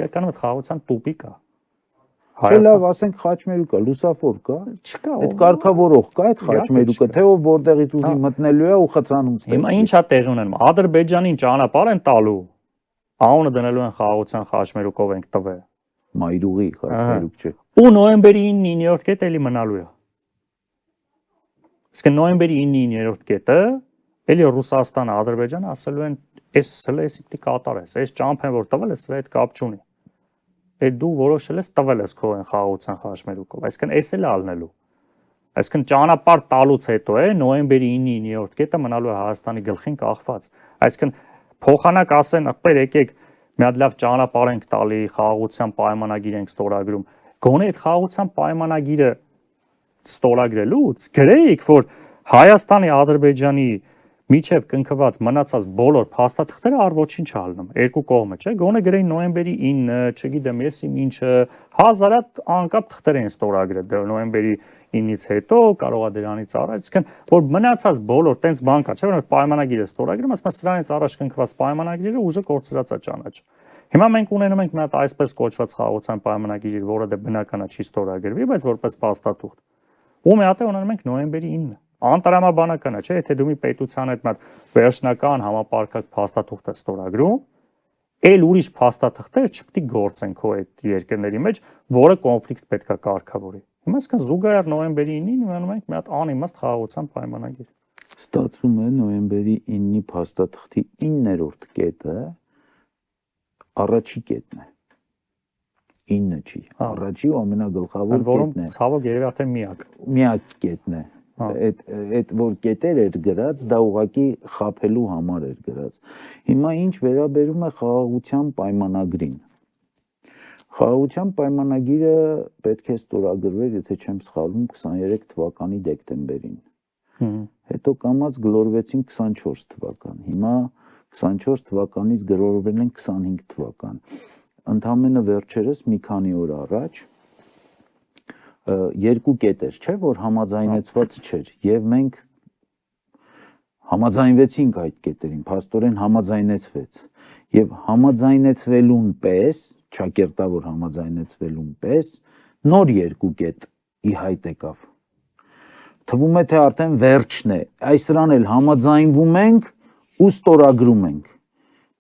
Իրականում այդ խաղաղության տուպիկ է։ Չէ, լավ, ասենք խաչմերուկ կա, լուսավոր կա։ Չկա։ Այդ կարգավորող կա այդ խաչմերուկը, թե ով որտեղից ուզի մտնելու է ու խցանում ստեղծի։ Հիմա ի՞նչ է տեղի ունենում։ Ադրբեջանին ճանապարհ են տալու, անունը դնելու են խաղաղության խաչմերուկով ենք տվել։ Մայրուղի խաչմերուկ չէ։ Ու նոյեմբերի 9-րդ կետը էլի մնալու է։ Իսկ նոյեմբերի 9-րդ կետը էլի Ռուսաստանը, Ադրբեջանը ասելու են, էս հələ էսի պիտի կատարես, այս ճամփեն որ տվել է, սրա հետ կապ չունի։ Այդ դու որոշել ես տվել ես քո այն խաղաղության խաչմերուկով, այսինքն էս էլ ալնելու։ Այսինքն ճանապարհ տալուց հետո է նոյեմբերի 9-րդ կետը մնալու է Հայաստանի գլխին կախված։ Այսինքն փոխանակ ասեն, ախպեր եկեք մի հատ լավ ճանապարհ ենք տալի, խաղաղության պայմանագիր ենք ստորագրում։ Գոնե այդ խաղաղության պայմանագիրը ստորագրելուց գրեիք, որ Հայաստանի, Ադրբեջանի միջև կնքված մնացած բոլոր փաստաթղթերը առ ոչինչ չալնում, երկու կողմը, չէ՞, գոնե գրեին նոյեմբերի 9, չգիտեմ, եսի ինչը, հազարատ անկապ թղթեր են ստորագրել նոյեմբերի 9-ից հետո, կարող է դրանից առաջ, այսինքն որ մնացած բոլոր տենց բան կա, չէ՞, որ պայմանագիրը ստորագրում, ասում սրանից առաջ կնքված պայմանագիրը ուժը կորցրած է ճանաչը։ Հիմա մենք ունենում ենք մի հատ այսպես կոչված խաղաղության պայմանագիր, որը դե բնականա չի ստորագրվի, բայց որպես փաստաթուղթ։ Ու մի հատ ունենում ենք նոյեմբերի 9։ Անտրամաբանական է, չէ՞, եթե դու մի պետության հետ մատ վերջնական համապարփակ փաստաթուղթ ես ստորագրում, այլ ուրիշ փաստաթղթեր չպետք է գործեն քո այդ երկրների մեջ, որը կոնֆլիկտ պետքա կարգավորի։ Հիմա այսքան զուգահեռ նոյեմբերի 9-ին ունենում ենք մի հատ անիմաստ խաղաղության պայմանագիր։ Ստացվում է նոյեմբերի 9-ի փաստաթղթի 9-րդ կետը առաջի կետն է։ 9 չի, առաջի ու ամենագլխավոր կետն է։ Ցավոք երևի արդեն միակ կետն է։ Այդ որ կետեր էր գրած, դա ուղղակի խափելու համար էր գրած։ Հիմա ինչ վերաբերում է խաղաղության պայմանագրին։ Խաղաղության պայմանագիրը պետք է ստորագրվեր, եթե չեմ սխալվում, 23 թվականի դեկտեմբերին։ Հետո կամած գլորվեցին 24 թվական։ Հիմա 24 թվականից գլորվել են 25 թվական։ Ընդամենը վերջերս մի քանի օր առաջ երկու կետեր, չէ, որ համաձայնեցված չէր, եւ մենք համաձայնվեցինք այդ կետերին, փաստորեն համաձայնեցվեց, եւ համաձայնեցվելուն պես, ճակերտավոր համաձայնեցվելուն պես, նոր երկու կետ ի հայտ եկավ։ Թվում է, թե արդեն վերջն է, այս սրան էլ համաձայնվում ենք ու ստորագրում ենք,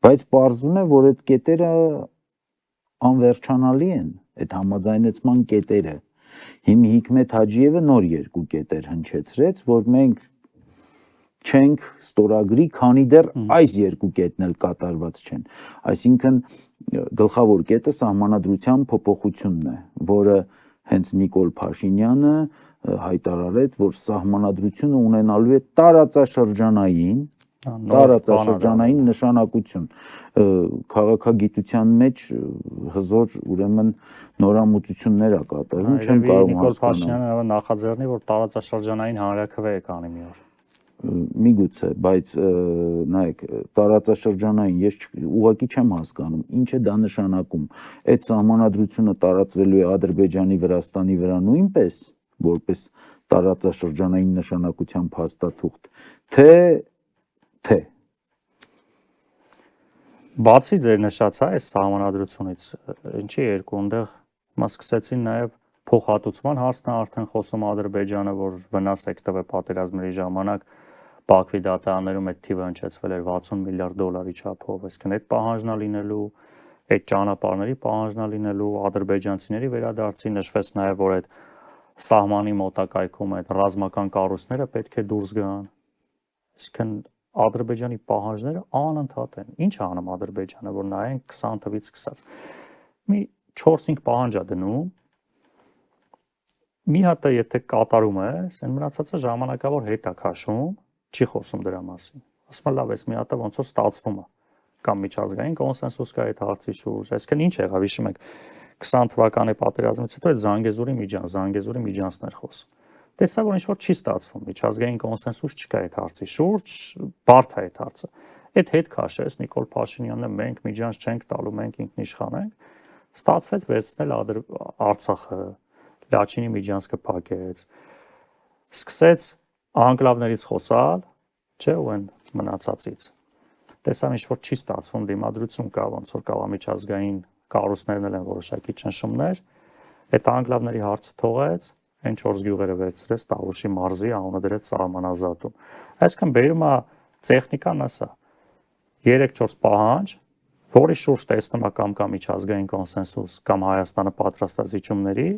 բայց պարզվում է, որ այդ կետերը անվերջանալի են, այդ համաձայնեցման կետերը։ Հիմա Հիկմետ Հաջիևը նոր երկու կետեր հնչեցրեց, որ մենք չենք ստորագրի, քանի դեռ այս երկու կետն էլ կատարված չեն։ Այսինքն գլխավոր կետը սահմանադրության փոփոխությունն է, որը հենց Նիկոլ Փաշինյանը հայտարարեց, որ սահմանադրությունը ունենալու է տարածաշրջանային նշանակություն, քաղաքագիտության մեջ հզոր ուրեմն նորամուծություններ է կատարվում, չեմ կարող Նիկոլ Փաշինյանը նախաձեռնի, որ տարածաշրջանային հանրաքվե է կանի մի օր։ Միգուցե, բայց նայեք, տարածաշրջանային ես ուղղակի չեմ հասկանում, ինչ է դա նշանակում։ Այդ սահմանադրությունը տարածվելու է Ադրբեջանի, Վրաստանի վրա նույնպես, որպես տարածաշրջանային նշանակության փաստաթուղթ, թե Բացի ձեր նշած այս սահմանադրությունից, ինչի երկու այնտեղ հիմա սկսեցին նաև փոխհատուցման հարցն արդեն խոսում Ադրբեջանը, որ վնաս եք տվել պատերազմների ժամանակ Բաքվի դատարաններում այդ թիվը հնչեցվել էր 60 միլիարդ դոլարի չափով, այսինքն այդ պահանջնա լինելու, այդ ճանապարհների պահանջնա լինելու, ադրբեջանցիների վերադարձի նշվեց նաև, որ այդ սահմանի մոտակայքում այդ ռազմական կառույցները պետք է դուրս գան, այսինքն Ադրբեջանի պահանջները անընդհատ են։ Ինչ է անում Ադրբեջանը, որ նայեն 20 թվից սկսած։ Մի 4-5 պահանջ է դնում։ Մի հատը եթե կատարում ես, այն մնացածը ժամանակավոր հետ է քաշում, չի խոսում դրա մասին։ Ասում է լավ, այս մի հատը ոնց որ ստացվում է, կամ միջազգային կոնսենսուս կա այդ հարցի շուրջ։ Այսինքն ինչ եղավ, հիշում եք 20 թվականի պատերազմից հետո այդ Զանգեզուրի միջանցներ խոսում։ Տեսա, որ ինչ-որ չի ստացվում, միջազգային կոնսենսուս չկա այդ հարցի շուրջ, բարդ է այդ հարցը։ Այդ հետ քաշեց Նիկոլ Փաշինյանը, մենք միջանց չենք տալու, մենք ինքնիշխան ենք, ստացվեց վերցնել Արցախը, Լաչինի միջանցքը փակեց, սկսեց անկլավներից խոսալ, չէ, ու այն մնացածից։ Տեսամ ինչ որ չի ստացվում, դիմադրություն կա, ոնց որ կա միջազգային կառույցներն են որոշակի ճնշումներ, այդ անկլավների հարցը թողեց, այն 4 գյուղերը վերցրեց Տավուշի մարզի, անունը դրեց սահմանազատում։ Այսինքն բերում է տեխնիկան ասա 3-4 պահանջ, որի շուրջ տեսնում է կամ միջազգային կոնսենսուս կամ Հայաստանը պատրաստ է զիջումների,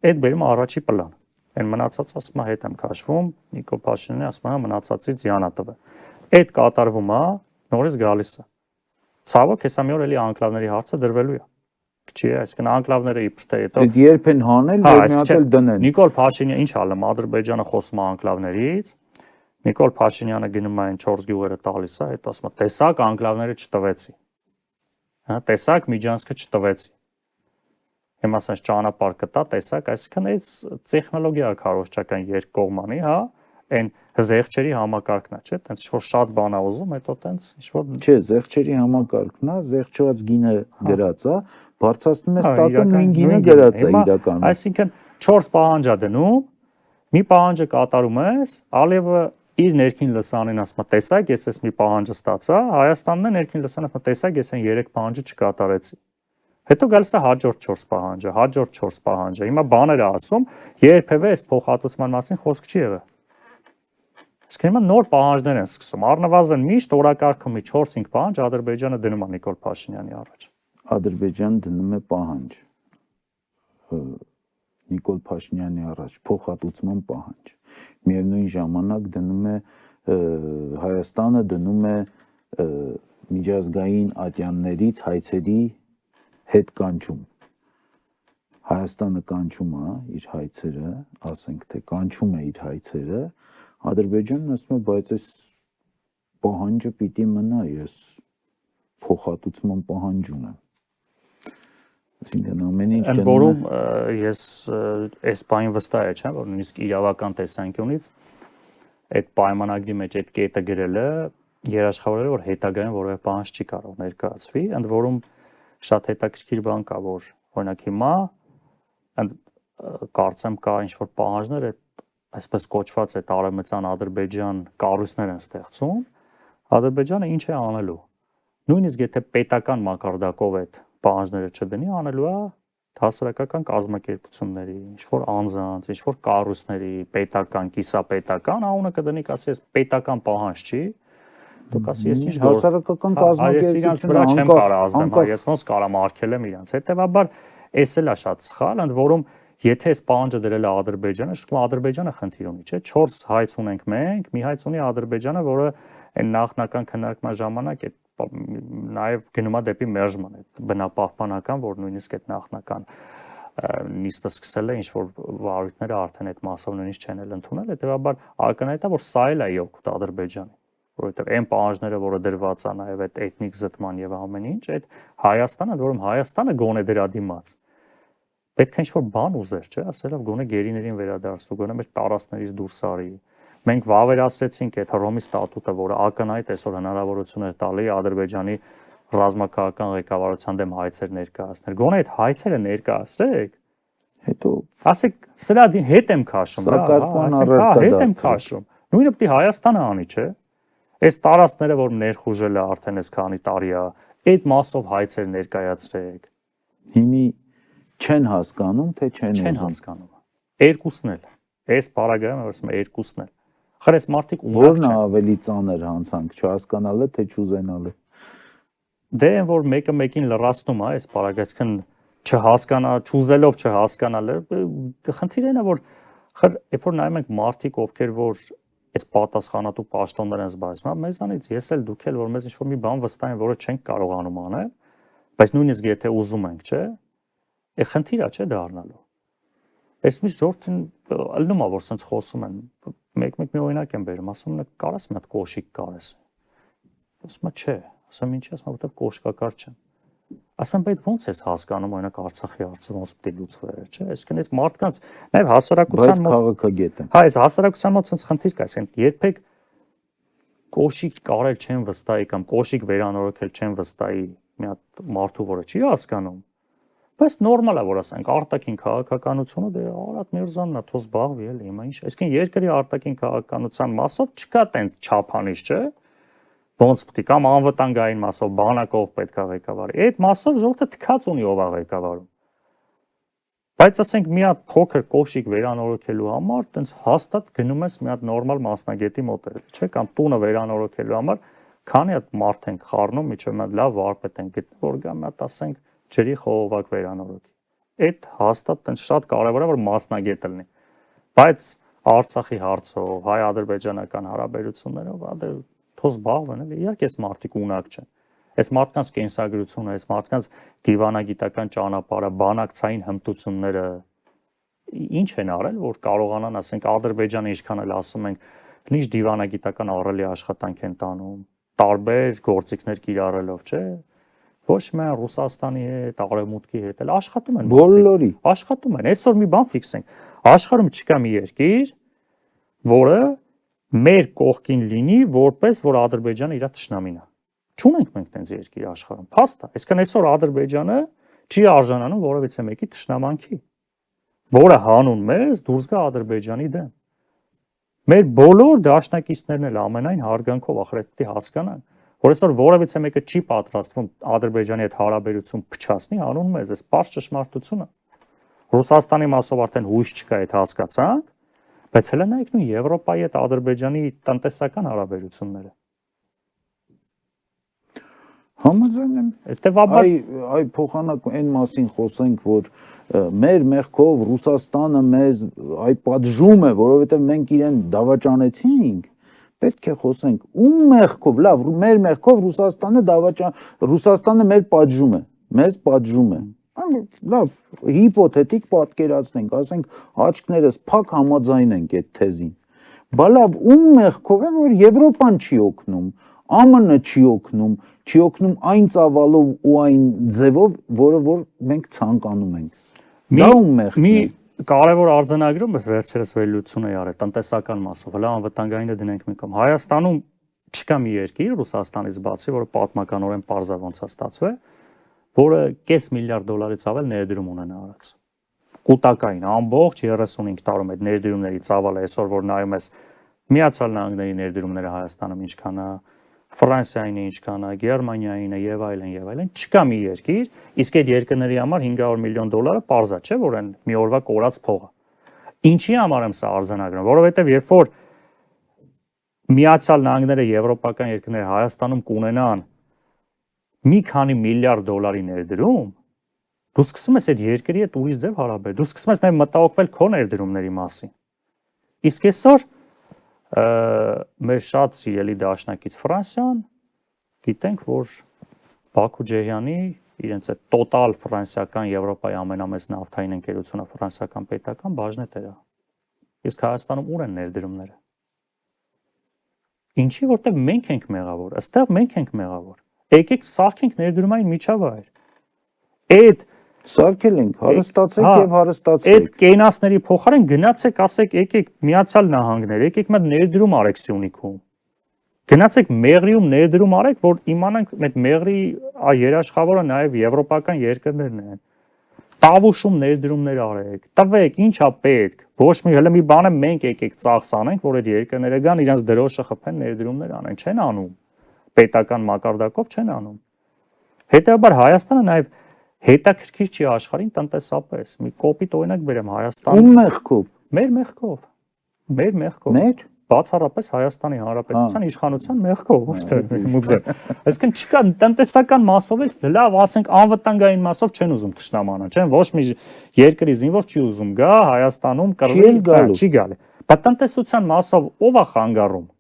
այդ բերում է առաջի պլան։ Այն մնացած ասում է հետ եմ քաշվում, Նիկոլ Փաշինյանը ասում է մնացածից յանա տվե։ Այդ կատարվում է, նորից գալիս է։ Ցավոք, հեսա մի օր էլի անկլավների հարցը դրվելու է։ Չի, այսինքն անկլավները իբր թե հետո Այդ երբ են հանել, որ մի հատ էլ դնեն։ Նիկոլ Փաշինյանը ինչ ալում, Ադրբեջանը խոսում է անկլավներից, Նիկոլ Փաշինյանը գնում է այն 4 գյուղերը տալիս է, հետո ասում է տեսակ անկլավները չտվեցի։ Հա, տեսակ Միջանցքը չտվեցի։ Հիմա ասես ճանապարհ կտա, տեսակ, այսինքն այս տեխնոլոգիա քարոզչական երկկողմանի, հա, այն զեղչերի համակարգն է, չէ՞, տենց ինչ որ շատ բան է ուզում, հետո տենց ինչ որ Չէ, զեղչերի համակարգն է, զեղչված գինը գրած է, բարձրացնում է ստատը նույն գինը գրած է իրականում։ Այսինքն 4 պահանջ է դնում, մի պահանջը կատարում ես, Ալիևը իր ներքին լսանին ասում է, տեսակ, ես էս մի պահանջը ստացա, Հայաստանն է ներքին լսանը ասում է, տեսակ, ես այն 3 պահանջը չկատարեցի։ Հետո գալիս է հաջորդ 4 պահանջը, հաջորդ 4 պահանջը։ Հիմա բաներ է ասում, երբևէ այս փոխհատուցման մասին խոսք չի եղել։ Իսկ հիմա նոր պահանջներ են սկսում։ Առնվազն միշտ օրակարգում 4-5 պահանջ Ադրբեջանը դնում է Նիկոլ Փաշինյանի առաջ։ Ադրբեջանը դնում է պահանջ Նիկոլ Փաշինյանի առաջ, փոխհատուցման պահանջ։ Միևնույն ժամանակ դնում է Հայաստանը դնում է միջազգային ատյաններից հայցերի հետ կանչում։ Հայաստանը կանչում է իր հայցերը, ասենք թե կանչում է իր հայցերը, Ադրբեջանն ասում է, բայց այս պահանջը պիտի մնա, ես փոխհատուցման պահանջ ունեմ։ Այսինքն ամեն ինչ Ընդ որում ես այս բանին վստահ եմ, որ նույնիսկ իրավական տեսանկյունից այդ պայմանագրի մեջ այդ կետը գրելը երաշխավորել է, որ հետագայում որևէ պահանջ չի կարող ներկայացվի, ընդ որում շատ հետաքրքիր բան կա, որ օրինակ հիմա կարծեմ կա ինչ-որ պահանջներ, այսպես կոչված այդ արևմտյան Ադրբեջան կառույցներ են ստեղծում, Ադրբեջանը ինչ է անելու։ Նույնիսկ եթե պետական մակարդակով այդ պահանջները չդնի, անելու է հասարակական կազմակերպությունների, ինչ-որ անձանց, ինչ-որ կառույցների, պետական, կիսապետական, անունը կդնի, կասի, այս պետական պահանջ չի, դուք ասի, ես ինչ հասարակական կազմակերպությունները չեմ կարող ազդեմ, ես ոնց կարամ արգելեմ իրանց։ Հետևաբար, էս էլ է շատ սխալ, ընդ որում եթե այս պահանջը դրել է Ադրբեջանը, շուտ Ադրբեջանը խնդիր ունի, չէ՞, 4 հայց ունենք մենք, մի հայց ունի Ադրբեջանը, որը այն նախնական քննարկման ժամանակ այդ նաև գնում է դեպի մերժման, այդ բնապահպանական, որ նույնիսկ այդ նախնական նիստը սկսել է, ինչ որ վարույթները արդեն այդ մասով նույնիսկ չեն էլ ընդունել, հետեւաբար ակնհայտ է, որ սա էլ է օգուտ Ադրբեջանի, որովհետև այն պահանջները, որը դրված է նաև այդ էթնիկ զտման եւ ամեն ինչ, այդ Հայաստանը, որում Հայաստանը գոնե դրա դիմաց պետք է ինչ-որ բան ուզեր, չէ՞, ասելով գոնե գերիներին վերադարձվի, գոնե մեր տարածքներից դուրս արի։ Մենք վավերացրեցինք այդ Հռոմի ստատուտը, որը ակնհայտ այսօր հնարավորություն էր տալի Ադրբեջանի ռազմաքաղաքական ղեկավարության դեմ հայցեր ներկայացնել։ Գոնե այդ հայցերը ներկայացրեք, հետո ասեք սրա հետ եմ քաշում, հա, հետ եմ քաշում։ Նույնը պիտի Հայաստանը անի, չէ՞։ Այս տարածքները, որ ներխուժել է արդեն այս քանի տարի է, այդ մասով հայցեր ներկայացրեք։ Հիմի չեն հասկանում, թե չեն հասկանում։ Երկուսն էլ։ Այս պարագայում ասում եմ երկուսն էլ։ Խր այս մարդիկ որն է ավելի ծանր հանցանք, չհասկանալը, թե չուզենալը։ Դե այն որ մեկը մեկին լրացնում է, այս պարագայում չհասկանա, չուզելով չհասկանալը, խնդիրն է որ խր երբ որ նայում ենք մարդիկ, ովքեր որ այս պատասխանատու պաշտոններ են զբաղեցնում, մեզանից ես էլ դուք էլ որ մեզ ինչ-որ մի բան վստահեն, որը չենք կարողանում անել, բայց նույնիսկ եթե ուզում ենք, չէ՞, խնդիր է, չէ՞ դառնալու։ Այս միշտ ժողովրդին ելնում է, որ սենց խոսում են, մեկ մի օրինակ եմ բերում, ասում են, կարաս մի հատ կոշիկ կարես։ Ասում եմ, չէ, ասում ինչի, ասում եմ, որտեղ կոշկակար չեմ։ Ասում եմ, բայց ո՞նց ես հասկանում, օրինակ Արցախի հարցը ոնց պետք է լուծվեր, չէ՞։ Այսինքն այս մարդկանց նաև հասարակության մոտ քաղաքագետ է։ Հա, այս հասարակության մոտ սենց խնդիր կա, այսինքն երբեք կոշիկ կարել չեն վստահի կամ կոշիկ վերանորոգել չեն վստահի մի հատ մարդու, որը չի հասկանում, Բայց նորմալ է, որ ասենք արտաքին քաղաքականությունը դե Արարատ Միրզյանն է, թող զբաղվի էլի, հիմա ինչ, այսինքն երկրի արտաքին քաղաքականության մասով չկա տենց չափանիշ, չէ՞։ Ոնց պետք է կամ անվտանգային մասով բանակով պետք է ղեկավարի։ Այդ մասով ժողովուրդը թքած ունի ով է ղեկավարում։ Բայց ասենք մի հատ փոքր կոշիկ վերանորոգելու համար տենց հաստատ գնում ես մի հատ նորմալ մասնագետի մոտ, չէ՞, կամ տունը վերանորոգելու համար քանի հատ մարդ ենք խառնում, միջև մի հատ լավ վարպետ ենք գտնում, որ գա մի հատ ասենք ջրի խողովակ վերանորոգի։ Այդ հաստատ տենց շատ կարևոր է որ մասնագետ լինի։ Բայց Արցախի հարցով, հայ-ադրբեջանական հարաբերություններով, դե թող զբաղվեն էլի, իհարկե այս մարդիկ ունակ չեն։ Այս մարդկանց կենսագրությունը, այս մարդկանց դիվանագիտական ճանապարհը, բանակցային հմտությունները ինչ են արել, որ կարողանան, ասենք, Ադրբեջանը ինչքան էլ ասում ենք, ինչ դիվանագիտական աղռելի աշխատանք են տանում, տարբեր գործիքներ կիրառելով, չէ՞։ Ոչ միայն Ռուսաստանի հետ, Արևմուտքի հետ, էլ աշխատում են։ Բոլորի աշխատում են։ Այսօր մի բան ֆիքսենք։ Աշխարհում չկա մի երկիր, որը մեր կողքին լինի, որպես որ Ադրբեջանը իր թշնամին է։ Չունենք մենք տենց երկիր աշխարհում։ Փաստ է։ Այսինքն այսօր Ադրբեջանը չի արժանանում որևիցե մեկի թշնամանքի, որը հանուն մեզ դուրս գա Ադրբեջանի դեմ։ Մեր բոլոր դաշնակիցներն էլ ամենայն հարգանքով ախր պետք է հասկանան, որ այսօր որևիցե մեկը չի պատրաստվում Ադրբեջանի հետ հարաբերություն փչացնի հանուն մեզ, այս պարզ ճշմարտությունը։ Ռուսաստանի մասով արդեն հույս չկա, այդ հասկացանք, բայց հələ նայեք նույն Եվրոպայի հետ Ադրբեջանի տնտեսական հարաբերությունները։ Համաձայն եմ։ Հետևաբար Այ փոխանակ այն մասին խոսենք, որ մեր մեղքով Ռուսաստանը մեզ այ պատժում է, որովհետև մենք իրեն դավաճանեցինք, պետք է խոսենք ում մեղքով, լավ, մեր մեղքով Ռուսաստանը մեր պատժում է, մեզ պատժում է։ Լավ, հիպոթետիկ պատկերացնենք, ասենք աչքներս փակ համաձայնենք այդ թեզին։ Բա լավ, ում մեղքով է, որ Եվրոպան չի օգնում, ԱՄՆ չի օգնում այն ծավալով ու այն ձևով, որը որ մենք ցանկանում ենք։ Դա ում մեղքն է։ Մի կարևոր արձանագրում է վերջերս վերլուծություն է արել տնտեսական մասով, հələ անվտանգայինը դնենք մի կողմ։ Հայաստանում չկա մի երկիր Ռուսաստանից բացի, որը պատմականորեն պարզա ոնց է ստացվել, որը կես միլիարդ դոլարից ավել ներդրում ունենա արած։ Կուտակային ամբողջ 35 տարում այդ ներդրումների ծավալը այսօր որ նայում ես Միացյալ Նահանգների ներդրումները Հայաստանում ինչքան է, Ֆրանսիային ինչքան է, Գերմանիային եւ այլն, չկա մի երկիր, իսկ այդ երկրների համար 500 միլիոն դոլարը պարզա չէ, որ այն մի օրվա կորած փողը։ Ինչի համար եմ սա արձանագրում, որովհետեւ երբ որ Միացյալ Նահանգները եվրոպական երկրները Հայաստանում կունենան մի քանի միլիարդ դոլարի ներդրում, դու սկսում ես այդ երկրի հետ ուրիշ ձև հարաբերել, դու սկսում ես նաև մտահոգվել քո ներդրումների մասին։ Իսկ այսօր մեր շատ սիրելի դաշնակից Ֆրանսիան, գիտենք, որ Բաքու-Ջեհյանի իրենց այդ տոտալ ֆրանսիական Եվրոպայի ամենամեծ նավթային ընկերությունը ֆրանսիական պետական բաժնետերը։ Իսկ Հայաստանում ուր են ներդրումները։ Ինչի որտեղ մենք ենք մեղավոր, ըստեղ մենք ենք մեղավոր։ Եկեք սարքենք ներդրումային միջավայր։ Այդ սարքել ենք, հարստացեք եւ հարստացեք։ Այդ կենասների փոխարեն գնացեք, ասեք, եկեք Միացյալ Նահանգներ, եկեք մտ ներդրում արեք Սյունիքում։ Գնացեք Մեղրիում ներդրում արեք, որ իմանանք այդ Մեղրի երաշխավորը նաեւ եվրոպական երկրներն են։ Տավուշում ներդրումներ արեք, տվեք, ինչա պետք։ Ոչ մի հələ մի բանը մենք եկեք ծախս անենք, որ այդ երկրները գան իրենց դրոշը խփեն ներդրումներ անեն, չեն անում։ Պետական մակարդակով չեն անում։ Հետևաբար Հայաստանը նաև հետաքրքիր չի աշխարհին տնտեսապես։ Մի կոպիտ օրինակ բերեմ Հայաստանը։ Ում մեղքով։ Մեր մեղքով։ Մեր մեղքով։ Մեր Բացառապես Հայաստանի Հանրապետության իշխանության մեղքով, ոչ թե մուծը։ Այսինքն չկա տնտեսական մասով էլ լավ, ասենք անվտանգային մասով չեն ուզում թշնամանը, չեն ոչ մի երկրի զինվոր չի ուզում գա Հայաստանում կռվի, չի գալի։ Բայց տնտեսության մասով ով է խանգարում։ Բայց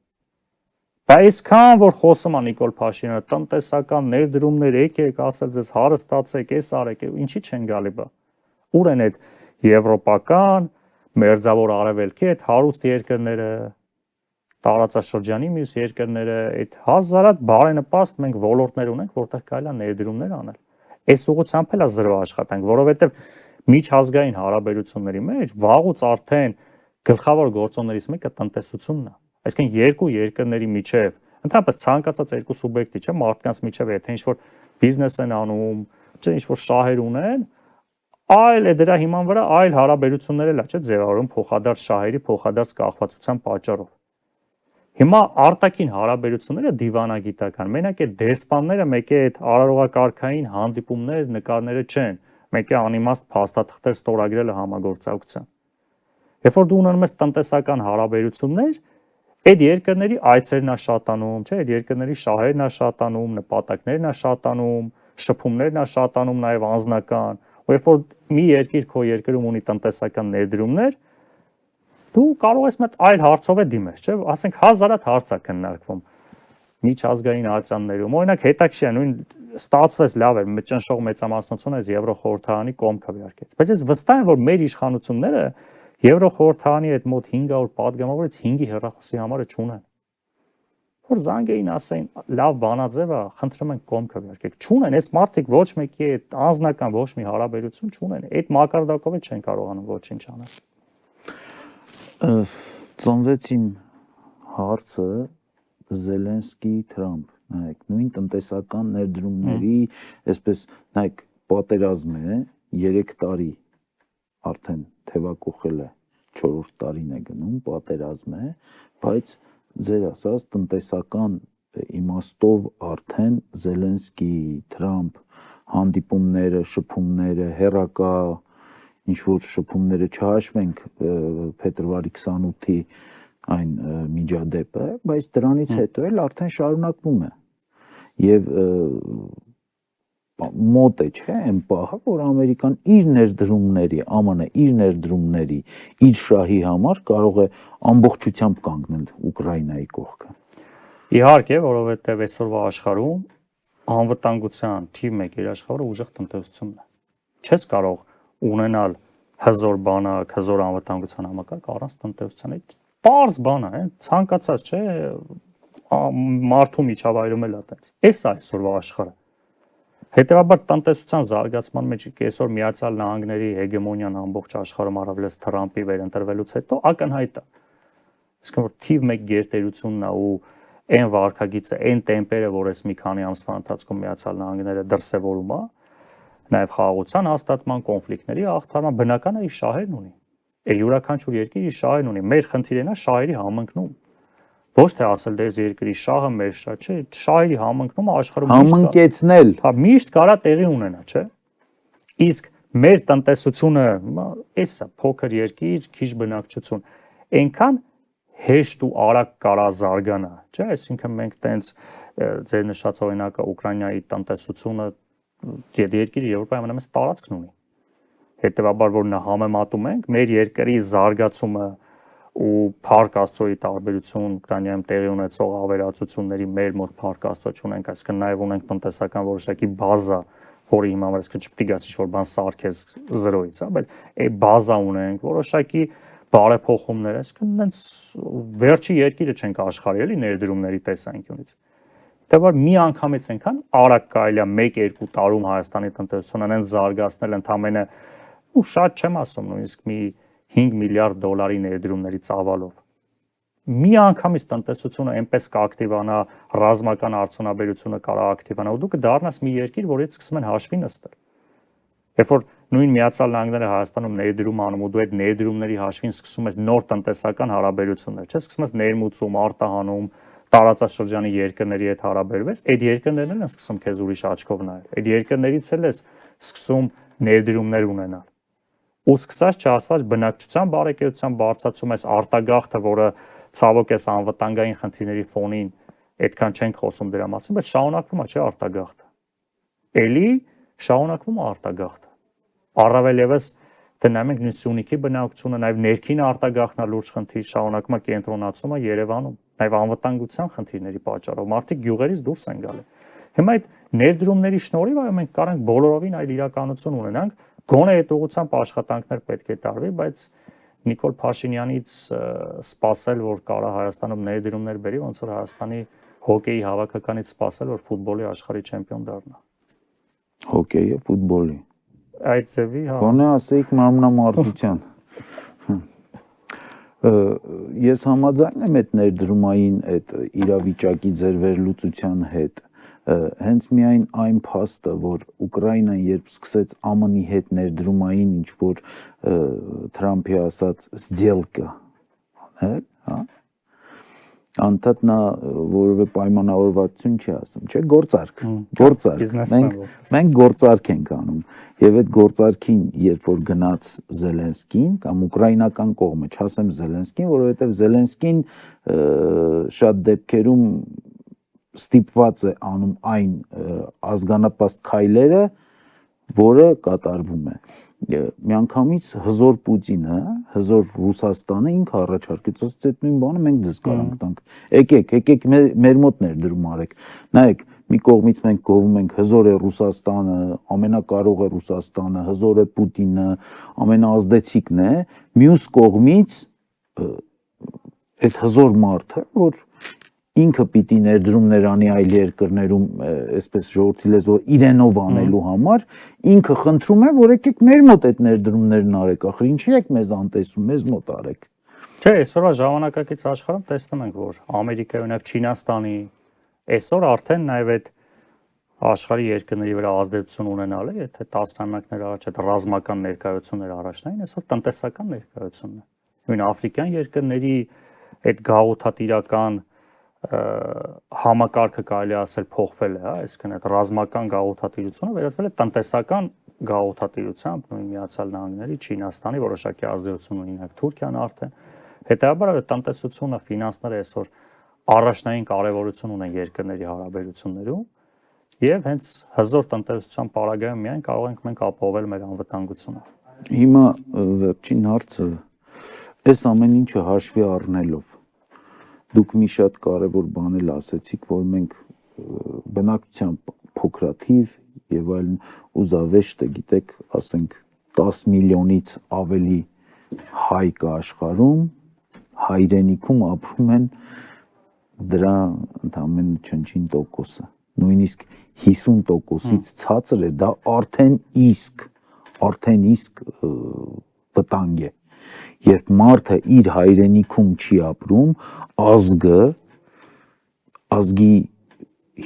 այսքան որ խոսում է Նիկոլ Փաշինյանը տնտեսական ներդրումներ եկեք, ասել ձեզ հարստացեք, էս արեք, ինչի չեն գալի բա։ Ուր են այդ եվրոպական, մերձավոր արևելքի այդ հարուստ երկրները, տարածաշրջանի մյուս երկրները, այդ հազարատ բարենպաստ մենք ոլորտներ ունենք, որտեղ կարելի է ներդրումներ անել։ Այս ուղղությամբ էլ է զրո աշխատանք, որովհետև միջազգային հարաբերությունների մեջ վաղուց արդեն գլխավոր գործոններից մեկը տնտեսությունն է։ Այսինքն երկու երկրների միջև, ընդհանրապես ցանկացած երկու սուբյեկտի, չէ, մարդկանց միջև եթե ինչ-որ բիզնես են անում, չէ, ինչ-որ շահեր ունեն, այլ է դրա հիման վրա այլ հարաբերություններ էլ է, չէ՞, ձևավորում փոխադարձ շահերի, փոխադարձ կախվածության պատճառով։ Հիմա արտաքին հարաբերությունները դիվանագիտական, մենակ այդ դեսպանները մեկ է այդ արարողակարգային հանդիպումներ, նկարները չեն, մեկ է անիմաստ փաստաթղթեր ստորագրելը համագործակցության։ Երբ որ դու ունենում ես տնտեսական հարաբերություններ, այդ երկրների այցերն է շատանում, չէ՞, այդ երկրների շահերն է շատանում, նպատակներն է շատանում, շփումներն է շատանում նաև անձնական, ու երբ որ մի երկիր քո երկրում ունի տնտեսական ներդրումներ, դու կարող ես մեկ այլ հարցով է դիմես, չէ՞, ասենք 1000 հատ հարց է քննարկվում միջազգային ալյանսներում։ Օրինակ հետաքրքիր է, նույն ստացվեց լավ էր, ճնշող մեծամասնությունը այս Եվրոխորհրդարանի կողմ քվեարկեց։ Բայց ես վստահ եմ, որ մեր իշխանությունները Եվրոխորհրդարանի այդ մոտ 500 падգամավորից 5-ի հեռախոսի համարը չունեն։ Որ զանգեին ասեն, լավ բանաձև է, խնդրում ենք կողմ քվեարկեք։ Չունեն, այս մարդիկ ոչ մեկի այդ անձնական ոչ մի հարաբերություն չունեն։ Այդ մակարդակով է չեն կարողանում ոչինչ անել։ Ծնվեց իմ հարցը Զելենսկի-Թրամփ, նայեք, նույն տնտեսական ներդրումների, այսպես, նայեք, պատերազմ է 3 տարի արդեն թևակողել է, 4-րդ տարին է գնում, պատերազմ է, բայց ձեր ասած տնտեսական իմաստով արդեն Զելենսկի, Թրամփ հանդիպումները, շփումները, հեռակա ինչ-որ շփումները չհաշվենք փետրվարի 28-ի այն միջադեպը, բայց դրանից հետո էլ արդեն շարունակվում է եւ մոտ է, չէ, այն պահը, որ Ամերիկան իր ներդրումների, ԱՄՆ իր ներդրումների, իր շահի համար կարող է ամբողջությամբ կանգնել Ուկրաինայի կողքը։ Իհարկե, որովհետեւ այսօրվա աշխարհում անվտանգության թիվ 1 երաշխավորը ուժեղ տնտեսությունն է։ Չես կարող ունենալ հզոր բանակ, հզոր անվտանգության համակարգ առանց տնտեսության։ Այդ պարզ բան է, ցանկացած, չէ, մարդու միջավայրում էլ է այդպես։ Էս այսօրվա աշխարհը։ Հետևաբար տնտեսության զարգացման մեջ այսօր Միացյալ Նահանգների հեգեմոնիան ամբողջ աշխարհում առավելից Թրամփի վերընտրվելուց հետո ակնհայտ է։ Իսկ որ թիվ 1 գերտերությունն է ու այն վարկագիծը, այն տեմպերը, որ այս մի քանի ամսվա ընթացքում Միացյալ Նահանգները դրսևորում է, նաև խաղաղության հաստատման, կոնֆլիկտների հաղթարման բնական է իր շահերն ունի։ Այդ յուրաքանչյուր երկիր իր շահերն ունի։ Մեր խնդիրն է շահերի համընկնում։ Ոչ թե ասել դες երկրի շահը մեր շահ, չէ, շահերի համընկնումը աշխարհում համընկեցնել, հա միշտ կարա տեղի ունենա, չէ։ Իսկ մեր տնտեսությունը, էսա փոքր երկիր, քիչ բնակչություն, այնքան հեշտ ու արագ կարա զարգանա, չէ, այսինքն մենք տենց ձեր նշած օրինակը Ուկրաինայի տնտեսությունը երկիրը Եվրոպայի ամենամեծ տարածքն ունի։ Հետևաբար որ նա համեմատում ենք մեր երկրի զարգացումը ու Փառք Աստծոյի տարբերություն Ուկրաինայում տեղի ունեցող ավերածությունների մեր մոտ Փառք Աստծո չունենք, այսինքն նաև ունենք տնտեսական որոշակի բազա, որի հիմա վրա չպետք է գաս ինչ-որ բան սարքես 0-ից, հա, բայց այդ բազա ունենք, որոշակի բարեփոխումներ, այսինքն այնց վերջի երկիրը չենք աշխարհի էլի ներդրումների տեսանկյունից։ Հետևաբար մի անգամից այնքան արագ կարելի է 1-2 տարում Հայաստանի տնտեսությունը այնց զարգացնել ընդամենը ու շատ չեմ ասում, նույնիսկ մի 5 միլիարդ դոլարի ներդրումների ծավալով։ Մի անգամից տնտեսությունը այնպես կակտիվանա, ռազմական արդյունաբերությունը կարա ակտիվանա, ու դու կդառնաս մի երկիր, որից սկսում են հաշվի նստել։ Երբ որ նույն Միացյալ Նահանգները Հայաստանում ներդրում անում ու դու այդ ներդրումների հաշվին սկսում ես նոր տնտեսական հարաբերություններ, չէ՞, սկսում ես ներմուծում, արտահանում, տարածաշրջանի երկրների հետ հարաբերվես, այդ երկրներն են սկսում քեզ ուրիշ աչքով նայել։ Այդ երկրներից էլ ես սկսում ներդրումներ ունենալ։ Ու սկսած չասված բնակչության բարեկեցության բարձրացում ես արտագաղթը, որը ցավոք էս անվտանգային խնդիրների ֆոնին այդքան չենք խոսում դրա մասին, բայց շարունակվում է, չէ, արտագաղթը։ Էլի շարունակվում է արտագաղթը։ Առավել եւս դնամ ենք նույն Սյունիքի բնակչությունը, նաև ներքին արտագաղթն է լուրջ խնդիր, շարունակում է կենտրոնացումը Երևանում, նաև անվտանգության խնդիրների պատճառով մարդիկ գյուղերից դուրս են գալի։ Հիմա այդ ներդրումների շնորհիվ այո մենք կարող ենք բոլորովին այլ իրականություն ունենանք, գոնե այդ ուղղությամբ աշխատանքներ պետք է տարվի, բայց Նիկոլ Փաշինյանից սպասել, որ կարա Հայաստանում ներդրումներ բերի, ոնց որ Հայաստանի հոկեյի հավաքականից սպասել, որ ֆուտբոլի աշխարհի չեմպիոն դառնա։ Հոկեյը, ֆուտբոլի։ Այդ ձևի, հա։ Գոնե ասեիք մարմնամարզության։ Ես համաձայն եմ այդ ներդրումային այդ իրավիճակի ձեր վերլուծության հետ, հենց միայն այն փաստը, որ Ուկրաինան երբ սկսեց ԱՄՆ-ի հետ ներդրումային ինչ որ Թրամփի ասած сделка, հա, անդադ նա որևէ պայմանավորվածություն չի ասում, չէ, գործարք, մենք գործարք ենք անում, եւ այդ գործարքին երբ որ գնաց Զելենսկին կամ ուկրաինական կողմը, չասեմ Զելենսկին, որովհետեւ Զելենսկին շատ դեպքերում ստիպված է անում այն ազգանապաստ քայլերը, որը կատարվում է։ Միանգամից հզոր Պուտինը, հզոր Ռուսաստանը ինքը առաջարկեց, ասեց այդ նույն բանը մենք ձեզ կարանք տանք։ Եկեք մեր մոտ ներդրում արեք։ Նայեք, մի կողմից մենք գովում ենք հզոր է Ռուսաստանը, ամենակարող է Ռուսաստանը, հզոր է Պուտինը, ամենաազդեցիկն է, մյուս կողմից այդ հզոր մարդը, որ ինքը պիտի ներդրումներ անի այլ երկրներում, այսպես ժողովրդի լեզվով իրենով անելու համար, ինքը խնդրում է, որ եկեք մեր մոտ այդ ներդրումներն արեք, ախր ինչի եք մեզ անտեսում, մեզ մոտ արեք։ Չէ, այսօր ժամանակակից աշխարհում տեսնում ենք, որ Ամերիկայի եւ Չինաստանի այսօր արդեն նաեւ այդ աշխարհի երկրների վրա ազդեցություն ունենալը, եթե 10 տարիներ առաջ այդ ռազմական ներկայությունները առաջնային, այսօր տնտեսական ներկայությունն է։ Նույն աֆրիկյան երկրների այդ գաղութատիրական համակարգը կարելի ասել փոխվել է, հա, այսինքն այդ ռազմական գաղութատիրությունը վերածվել է տնտեսական գաղութատիրությամբ, նույն Միացյալ Նահանգների, Չինաստանի որոշակի ազդեցություն ունի նաև Թուրքիան արդեն։ Հետևաբար այդ տնտեսությունը, ֆինանսները այսօր առաջնային կարևորություն ունեն երկրների հարաբերություններում, եւ հենց հզոր տնտեսության պարագայում միայն կարող ենք մենք ապահովել մեր անվտանգությունը։ Հիմա վերջին հարցը, այս ամեն ինչը հաշվի առնելով դուք մի շատ կարևոր բան էլ ասեցիք, որ մենք բնակչությամբ փոքրաթիվ եւ այլն ու զավեշտը գիտեք, ասենք 10 միլիոնից ավելի հայ կա աշխարհում, հայրենիքում ապրում են դրա ընդամենը չնչին տոկոսը, նույնիսկ 50%-ից ցածր է, դա արդեն իսկ վտանգ է։ Երբ մարդը իր հայրենիքում չի ապրում, ազգի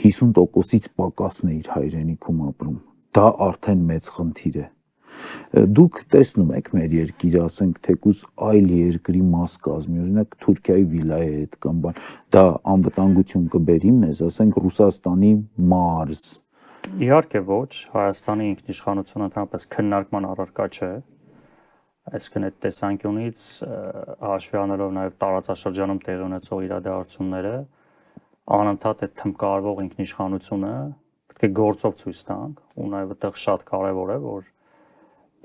50%-ից պակասն է իր հայրենիքում ապրում, դա արդեն մեծ խնդիր է։ Դուք տեսնում եք մեր երկիրը, ասենք թեկուզ այլ երկրի մաս կազմի, օրինակ Թուրքիայի վիլայետ կամ բան, դա անվտանգություն կբերի մեզ, ասենք Ռուսաստանի մարզ։ Իհարկե ոչ, Հայաստանի ինքնիշխանությունը ընդհանրապես քննարկման առարկա չէ, այսինքն այդ տեսանկյունից հաշվի առնելով նաև տարածաշրջանում տեղի ունեցող իրադարձությունները, անընդհատ այդ թմկարվող ինքնիշխանությունը պետք է գործով ցույց տանք, ու նաև այդտեղ շատ կարևոր է, որ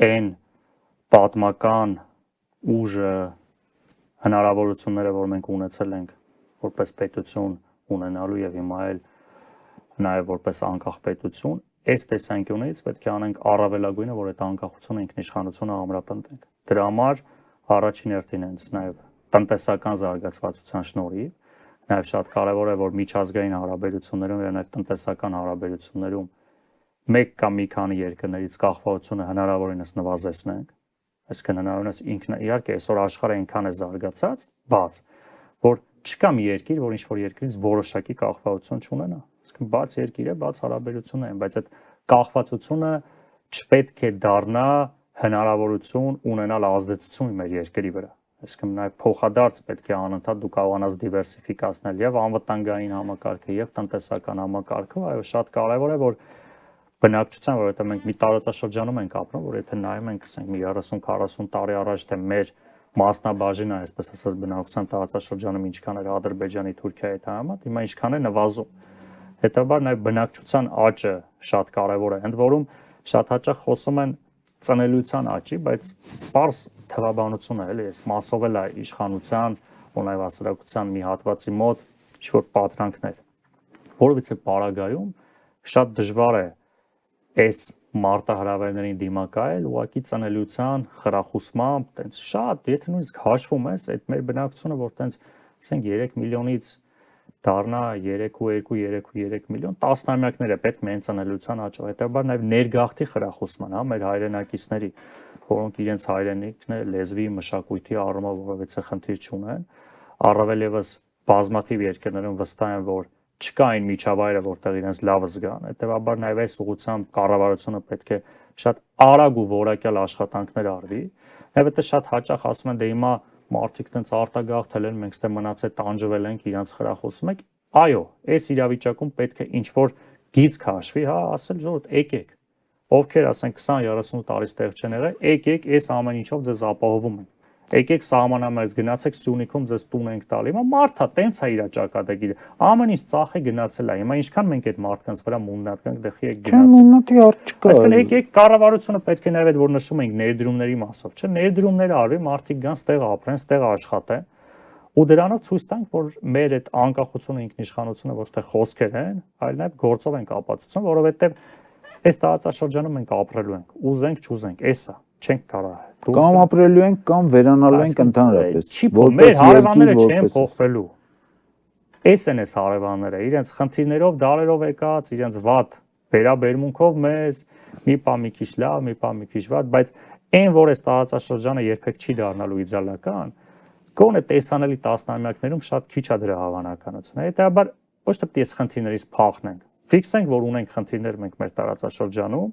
այն պատմական ուժը, հնարավորությունները, որ մենք ունեցել ենք որպես պետություն ունենալու եւ հիմա էլ նաև որպես անկախ պետություն, այս տեսանկյունից պետք է անենք առավելագույնը, որ այդ անկախությունը, ինքնիշխանությունը ամրապնդենք։ Դրա համար առաջին հերթին հենց նաև տնտեսական զարգացվածության շնորհիվ, նաև շատ կարևոր է, որ միջազգային հարաբերություններում եւ նաև տնտեսական հարաբերություններում մեկ կամ մի քանի երկրներից կախվածությունը հնարավորինս նվազեցնենք, այսինքն հնարավորինս իհարկե այսօր աշխարհը այնքան է զարգացած, բաց, որ չկա մի երկիր, որ ինչ-որ երկրից որոշակի կախվածություն չունենա, այսինքն բաց երկիր է, բաց հարաբերություններ են, բայց այդ կախվածությունը չպետք է դառնա հնարավորություն ունենալ ազդեցություն մեր երկրի վրա, այսինքն նաև փոխադարձ պետք է անընդհատ դու կարողանաս դիվերսիֆիկացնել եւ անվտանգային համակարգը եւ տնտեսական համակարգը, այո, շատ կարեւոր է, որ բնակչության, որովհետև մենք մի տարածաշրջանում ենք ապրում, որ եթե նայում ենք, ասենք, մի 30-40 տարի առաջ թե մեր մասնաբաժինը, այսպես ասած, բնակչության տարածաշրջանում ինչքան էր Ադրբեջանի, Թուրքիայի հետ համեմատ, հիմա ինչքան է նվազում։ Հետաբար նաև բնակչության աճը շատ կարևոր է, ընդ որում շատ հաճախ խոսում են ծնելիության աճի, բայց պարզ թվաբանություն է, էլի, այս մասով էլ է իշխանության, ու նաև հասարակության մի հատվածի մոտ ինչ-որ պատրանքներ, որովհետև պարագայում շատ դժվար է այս մարտահրավերներին դիմակայել, ուղղակի ծնելիության խրախուսմամբ, տենց շատ, եթե նույնիսկ հաշվում ես, այդ մեր բնակչությունը, որ տենց, ասենք 3 միլիոնից դառնա 3.2-3 միլիոն, տասնամյակներ է պետք միայն ծնելիության աճով, հետաբար նաև ներգաղթի խրախուսման, հա, մեր հայրենակիցների, որոնք իրենց հայրենիքն է, լեզվի, մշակույթի առումով որևէ խնդիր չունեն, առավել եւս բազմաթիվ երկրներում վստահ են, որ չկային միջավայրը, որտեղ իրենց լավը զգան։ Հետևաբար նաև այս ուղղությամբ կառավարությունը պետք է շատ արագ ու որակյալ աշխատանքներ արվի։ Նաև դա շատ հաճախ ասում են, դե հիմա մարդիկ տենց արտագաղթել են, մենք ստե մնացել տանջվել ենք, իրանց խրախուսում եք։ Այո, այս իրավիճակում պետք է ինչ որ գիծ քաշվի, հա, ասել ժողովուրդ, եկեք։ Ովքեր ասենք 20-30 տարի ստեղ չեն եղել, եկեք, այս ամեն ինչով ձեզ ապահովում ենք։ Եկեք սահմանամերձ գնացեք Սյունիքում ձեզ տուն ենք տալի։ Հիմա մարդա տենց է իր ճակատագիրը։ Ամեն ինչ ծախի գնացել է։ Հիմա ինչքան մենք այդ մարդկանց վրա մուննատ կանք դխի եք Չեմ գնացել։ մուննատի արջ չկա։ Այսինքն եկեք կառավարությունը պետք է նաև այդ որ նշում ենք ներդրումների մասով, չէ՞, ներդրումները արվի, մարդիկ գան ստեղ ապրեն, ստեղ աշխատեն։ Ու դրանով ցույց տանք, որ մեր այդ անկախությունը, ինքնիշխանությունը ոչ թե խոսքեր են, այլ նաև գործով ենք ապացուցում, որովհետև այս տարածաշրջանում մենք ապրելու ենք, ուզենք, չուզենք, էսա չենք կարող։ Կամ ապրելու ենք, կամ վերանալու ենք ընդհանրապես։ Մեր հարևանները չեն փոխվելու։ Էս են այս հարևանները, իրենց խնդիրներով, դարերով եկած, իրենց վատ վերաբերմունքով մեզ, մի պա մի քիչ լավ, մի պա մի քիչ վատ, բայց այն որ այս տարածաշրջանը երբեք չի դառնալու իդեալական, գոնե տեսանելի տասնամյակներում շատ քիչ է դրա հավանականությունը։ Հետաբար ոչ թե այս խնդիրներից փախնենք, ֆիքսենք, որ ունենք խնդիրներ մենք մեր տարածաշրջանում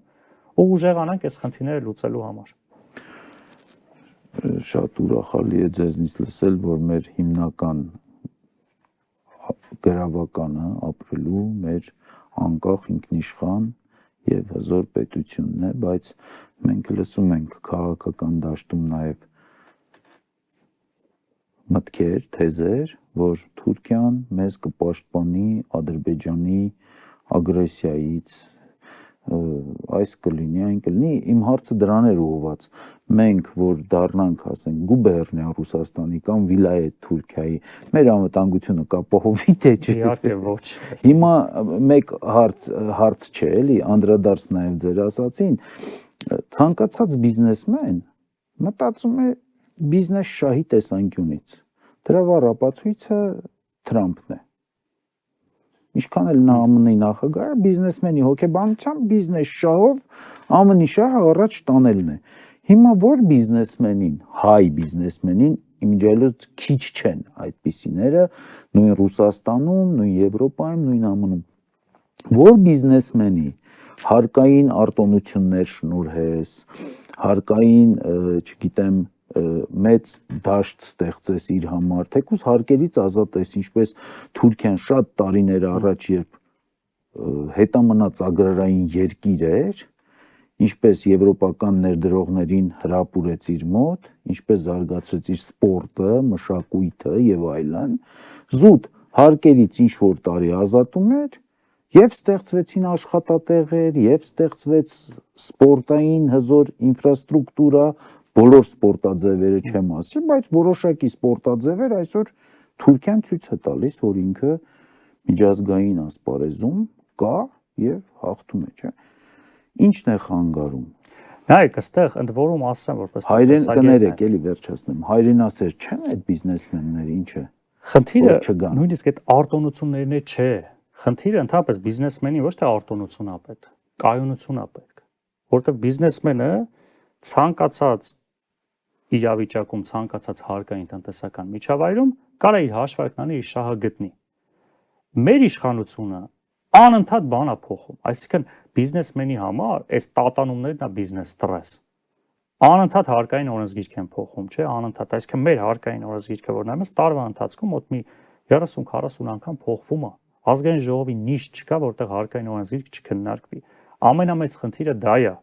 ու ուժեղանանք այս խնդիրները լուծելու համար։ Շատ ուրախալի է ձեզնից լսել, որ մեր հիմնական գրավականը ապրելու մեր անկախ ինքնիշխան եւ հզոր պետությունն է, բայց մենք լսում ենք քաղաքական դաշտում նաեւ մտքեր, թեզեր, որ Թուրքիան մեզ կպաշտպանի Ադրբեջանի ագրեսիայից, այս կլինի, այն կլինի, իմ հարցը դրան էր ուղղված, մենք որ դառնանք, ասենք, գուբերնիա Ռուսաստանի կամ վիլայետ Թուրքիայի, մեր անվտանգությունը կապահովի թե չէ։ Իհարկե ոչ։ Հիմա մեկ հարց չէ, էլի, անդրադարձ նաև ձեր ասացին, ցանկացած բիզնեսմեն մտածում է բիզնես շահի տեսանկյունից։ Դրա վառ ապացույցը Թրամփն է։ Ինչքան էլ նա ԱՄՆ-ի նախագահ է, բիզնեսմենի հոգեբանությամբ բիզնես շահով ԱՄՆ-ի շահը առաջ տանելն է։ Հիմա որ բիզնեսմենին, հայ բիզնեսմենին իմիջիայլոց քիչ չեն այդպիսիները, նույն Ռուսաստանում, նույն Եվրոպայում, նույն ԱՄՆ-ում։ Որ բիզնեսմենի հարկային արտոնություններ շնորհես, հարկային, չգիտեմ, մեծ դաշտ ստեղծես իր համար, թեկուզ հարկերից ազատես, ինչպես Թուրքիան շատ տարիներ առաջ, երբ հետամնաց agrarային երկիր էր, ինչպես եվրոպական ներդրողներին հրապուրեց իր մոտ, ինչպես զարգացրեց իր սպորտը, մշակույթը եւ այլն, զուտ հարկերից ինչ որ տարի ազատում էր եւ ստեղծվեցին աշխատատեղեր, եւ ստեղծվեց սպորտային հզոր ինֆրաստրուկտուրա, բոլոր սպորտաձևերը չեմ ասի, բայց որոշակի սպորտաձևեր այսօր Թուրքիան ցույց է տալիս, որ ինքը միջազգային ասպարեզում կա եւ հաղթում է, չէ՞։ Ինչն է խանգարում։ Նայեք, այստեղ ընդ որում ասեմ, որպես հայրեն կներեք, էլի վերջացնեմ, հայրենասեր չեն այդ բիզնեսմենները, ինչ է։ Խնդիրը նույնիսկ այդ արտոնություններն է չէ։ Խնդիրը ընդհանրապես բիզնեսմենի ոչ թե արտոնությունն է պետք, կայունությունն է պետք, որովհետեւ բիզնեսմենը ցանկացած իրավիճակում, ցանկացած հարկային տնտեսական միջավայրում կարա իր հաշվարկնանի իր շահը գտնի։ Մեր իշխանությունը անընդհատ բան է փոխում, այսինքն բիզնեսմենի համար այս տատանումներն է բիզնես ստրես։ Անընդհատ հարկային օրենսգիրք են փոխում, չէ՞, անընդհատ, այսինքն մեր հարկային օրենսգիրքը որ նայում ես տարվա ընթացքում մոտ մի 30-40 անգամ փոխվում է։ Ազգային ժողովի նիշ չկա, որտեղ հարկային օրենսգիրք չքննարկվի։ Ամենամեծ խնդիրը դա է։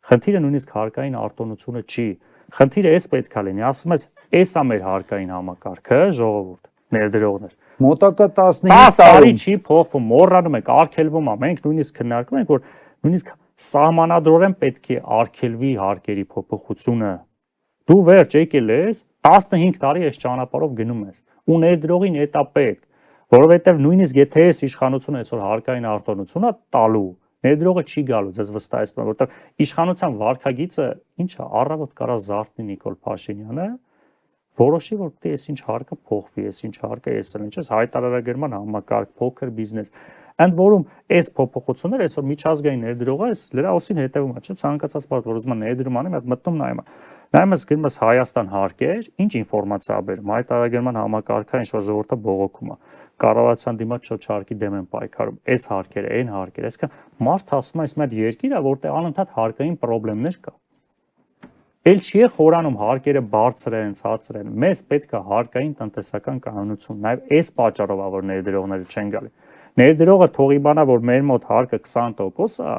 Խնդիրը նույնիսկ հարկային արտոնությունը չի։ Խնդիրը էս պետք է լինի, ասում ես, էսա մեր հարկային համակարգը, ժողովուրդ, ներդրողներ։ Մոտակա 15 տարի չի փոխվում, մոռանում եք, արգելվում է։ Մենք նույնիսկ քննարկում ենք, որ նույնիսկ սահմանադրորեն պետք է արգելվի հարկերի փոփոխությունը։ Դու վերջ եկել ես, 15 տարի այս ճանապարհով գնում ես։ Ու ներդրողին էտա պետք, որովհետև նույնիսկ եթե այս իշխանությունը այսօր հարկային արտոնությունը տալու, ներդրողը չի գալու, ձեզ վստահեցնում եմ, որովհետև իշխանության վարքագիծը ինչ է, առավոտ կարա զարթնի Նիկոլ Փաշինյանը, որոշի, որ պետք է այս ինչ հարկը փոխվի, այս ինչ հարկը էսել, ինչ է հայտարարագրման համակարգ, փոքր բիզնես։ Ընդ որում այս փոփոխությունները այսօր միջազգային ներդրողը այս լրահոսին հետևում է, չէ՞, ցանկացած մարդ, որ ուզում է ներդրում անի, մտ մտնում նայում է։ Նայում ես գնում ես Հայաստան հարկեր, ինչ ինֆորմացիա բերում, հայտարարագրման համակարգը ինչ որ ժողովուրդը բողոքում է։ կառավարության դիմաց շոչարկի դեմ են պայքարում, այս հարկերը, այն հարկերը, այսինքն մարդ ասում է, այս մեծ երկիր է, որտեղ անընդհատ հարկային խնդիրներ կա։ Էլ չի է խորանում հարկերը բարձր են, ցածր են։ Մեզ պետք է հարկային տնտեսական կանոնություն, նաև այս պատճառով է, որ ներդրողները չեն գալի։ Ներդրողը թող իմանա, որ մեր մոտ հարկը 20% է,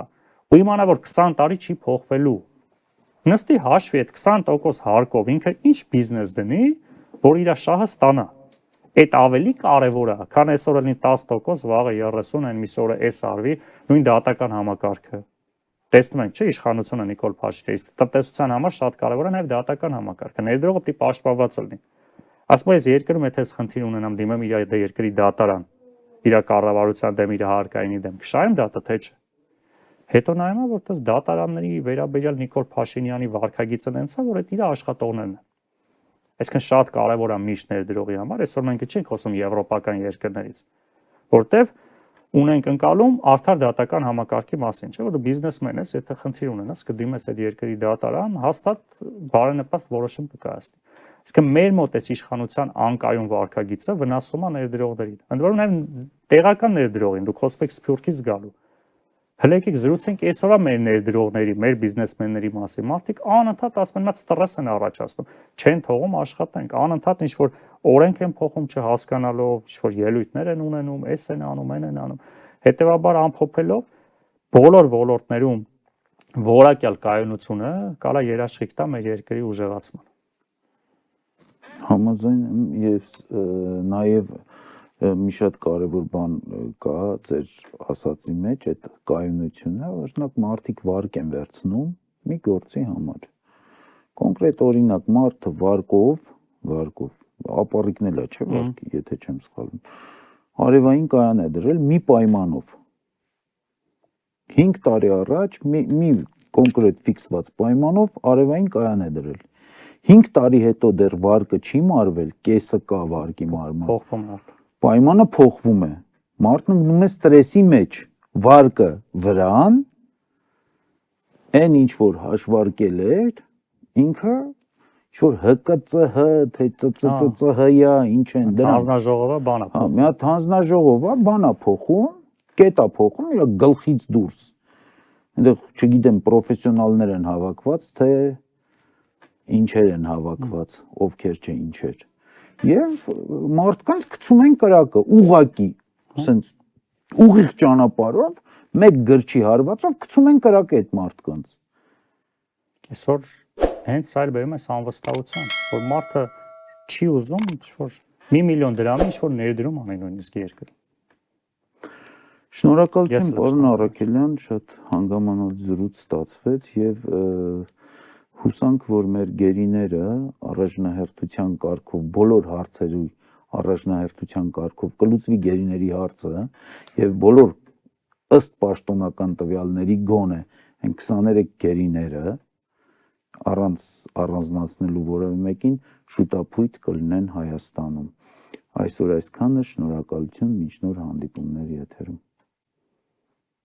ու իմանա, որ 20 տարի չի փոխվելու։ Նստի հաշվի այդ 20% հարկով ինքը ինչ բիզնես դնի, որ իր շահը ստանա։ Այդ ավելի կարևոր է, քան այսօր լինի 10%, վաղը 30, այն մյուս օրը այս արվի նույն դատական համակարգը։ Տեսնում ենք, չէ՞, իշխանությունը Նիկոլ Փաշինյանը, իսկ տնտեսության համար շատ կարևոր է նաև դատական համակարգը։ Ներդրողը պետք է պաշտպանված լինի։ Ասում եմ, ես երկրում եթե խնդիր ունենամ, դիմեմ իր երկրի դատարան, իր կառավարության դեմ, իր հարկայինի դեմ, կշահեմ դատը, թե չէ։ Հետո նայում եմ, որ դες դատարանների վերաբերյալ Նիկոլ Փաշինյանի վարքագիծը նենց է, որ այդ իր աշխատողներն են։ Այսինքն շատ կարևոր է միշտ ներդրողի համար, այսօր մենք չենք խոսում եվրոպական երկրներից, որտեվ ունենք ընկալում արդար դատական համակարգի մասին, չէ՞ որ դու բիզնեսմեն ես, եթե խնդիր ունենաս, կդիմես այդ երկրի դատարան, հաստատ բարենպաստ որոշում կկայացնի։ Իսկ մեր մոտ էս իշխանության անկայուն վարքագիծը վնասում է ներդրողներին։ Ընդ որում նաև տեղական ներդրողին, դուք խոսում եք Սփյուռքից գալու։ Հլեկեք զրուցենք այսօրվա մեր ներդրողների, մեր բիզնեսմենների մասին։ Մարդիկ անընդհատ ասում են, մա ստրես են առաջացնում, չեն թողում աշխատենք, անընդհատ ինչ որ օրենք են փոխում չհասկանալով, ինչ որ ելույթներ են ունենում, էս են անում, այն են անում։ Հետևաբար ամփոփելով բոլոր ոլորտներում որակյալ կայունությունը կարա երաշխիք տա մեր երկրի ուժեղացման։ Համաձայն եմ եւ նաեւ մի շատ կարևոր բան կա ձեր ասացի մեջ, այդ կայունությունը, օրինակ մարդիկ վարկ են վերցնում մի գործի համար։ Կոնկրետ օրինակ մարդը վարկով, ապառիկն էլ է, չէ՞, վարկ, եթե չեմ սխալվում։ Արևային կայան է դրել մի պայմանով։ 5 տարի առաջ մի կոնկրետ ֆիքսված պայմանով արևային կայան է դրել։ 5 տարի հետո դեռ վարկը չի մարվել, կեսը կա վարկի մարման։ Փոխվում է։ Պայմանը փոխվում է։ Մարդն ընկնում է ստրեսի մեջ, վարկը վրան, այն ինչ որ հաշվարկել էր, ինքը ինչ որ ՀԿՑՀ, թե ՑՑՑՀ-յա, ինչ են դրանք։ Հանձնաժողովը բան է։ Հա, մի հատ հանձնաժողովը բան է փոխում, կետ է փոխում, իր գլխից դուրս։ Այնտեղ, չգիտեմ, պրոֆեսիոնալներ են հավաքված, թե ինչեր են հավաքված, ովքեր չէ ինչեր։ Եվ մարդկանց գցում են կրակը ուղակի, ասենց ուղիղ ճանապարհով, մեկ գրչի հարվածով գցում են կրակը այդ մարդկանց։ Այսօր հենց սա բերում է անվստահության, որ մարդը չի ուզում ինչ-որ 1 միլիոն դրամի ինչ-որ ներդրում անի նույնիսկ երկրի։ Շնորհակալություն, պարոն Առաքելյան, շատ հանգամանալ զրույց ստացվեց եւ հուսանք, որ մեր գերիները առաջնահերթության կարգով բոլոր հարցերի առաջնահերթության կարգով կլուծվի գերիների հարցը եւ բոլոր ըստ պաշտոնական տվյալների գոնե այն 23 գերիները առանց առանձնացնելու որևէ մեկին շուտապույտ կլինեն Հայաստանում։ Այսօր այսքանը, շնորհակալություն, մինչ նոր հանդիպումներ եթերում։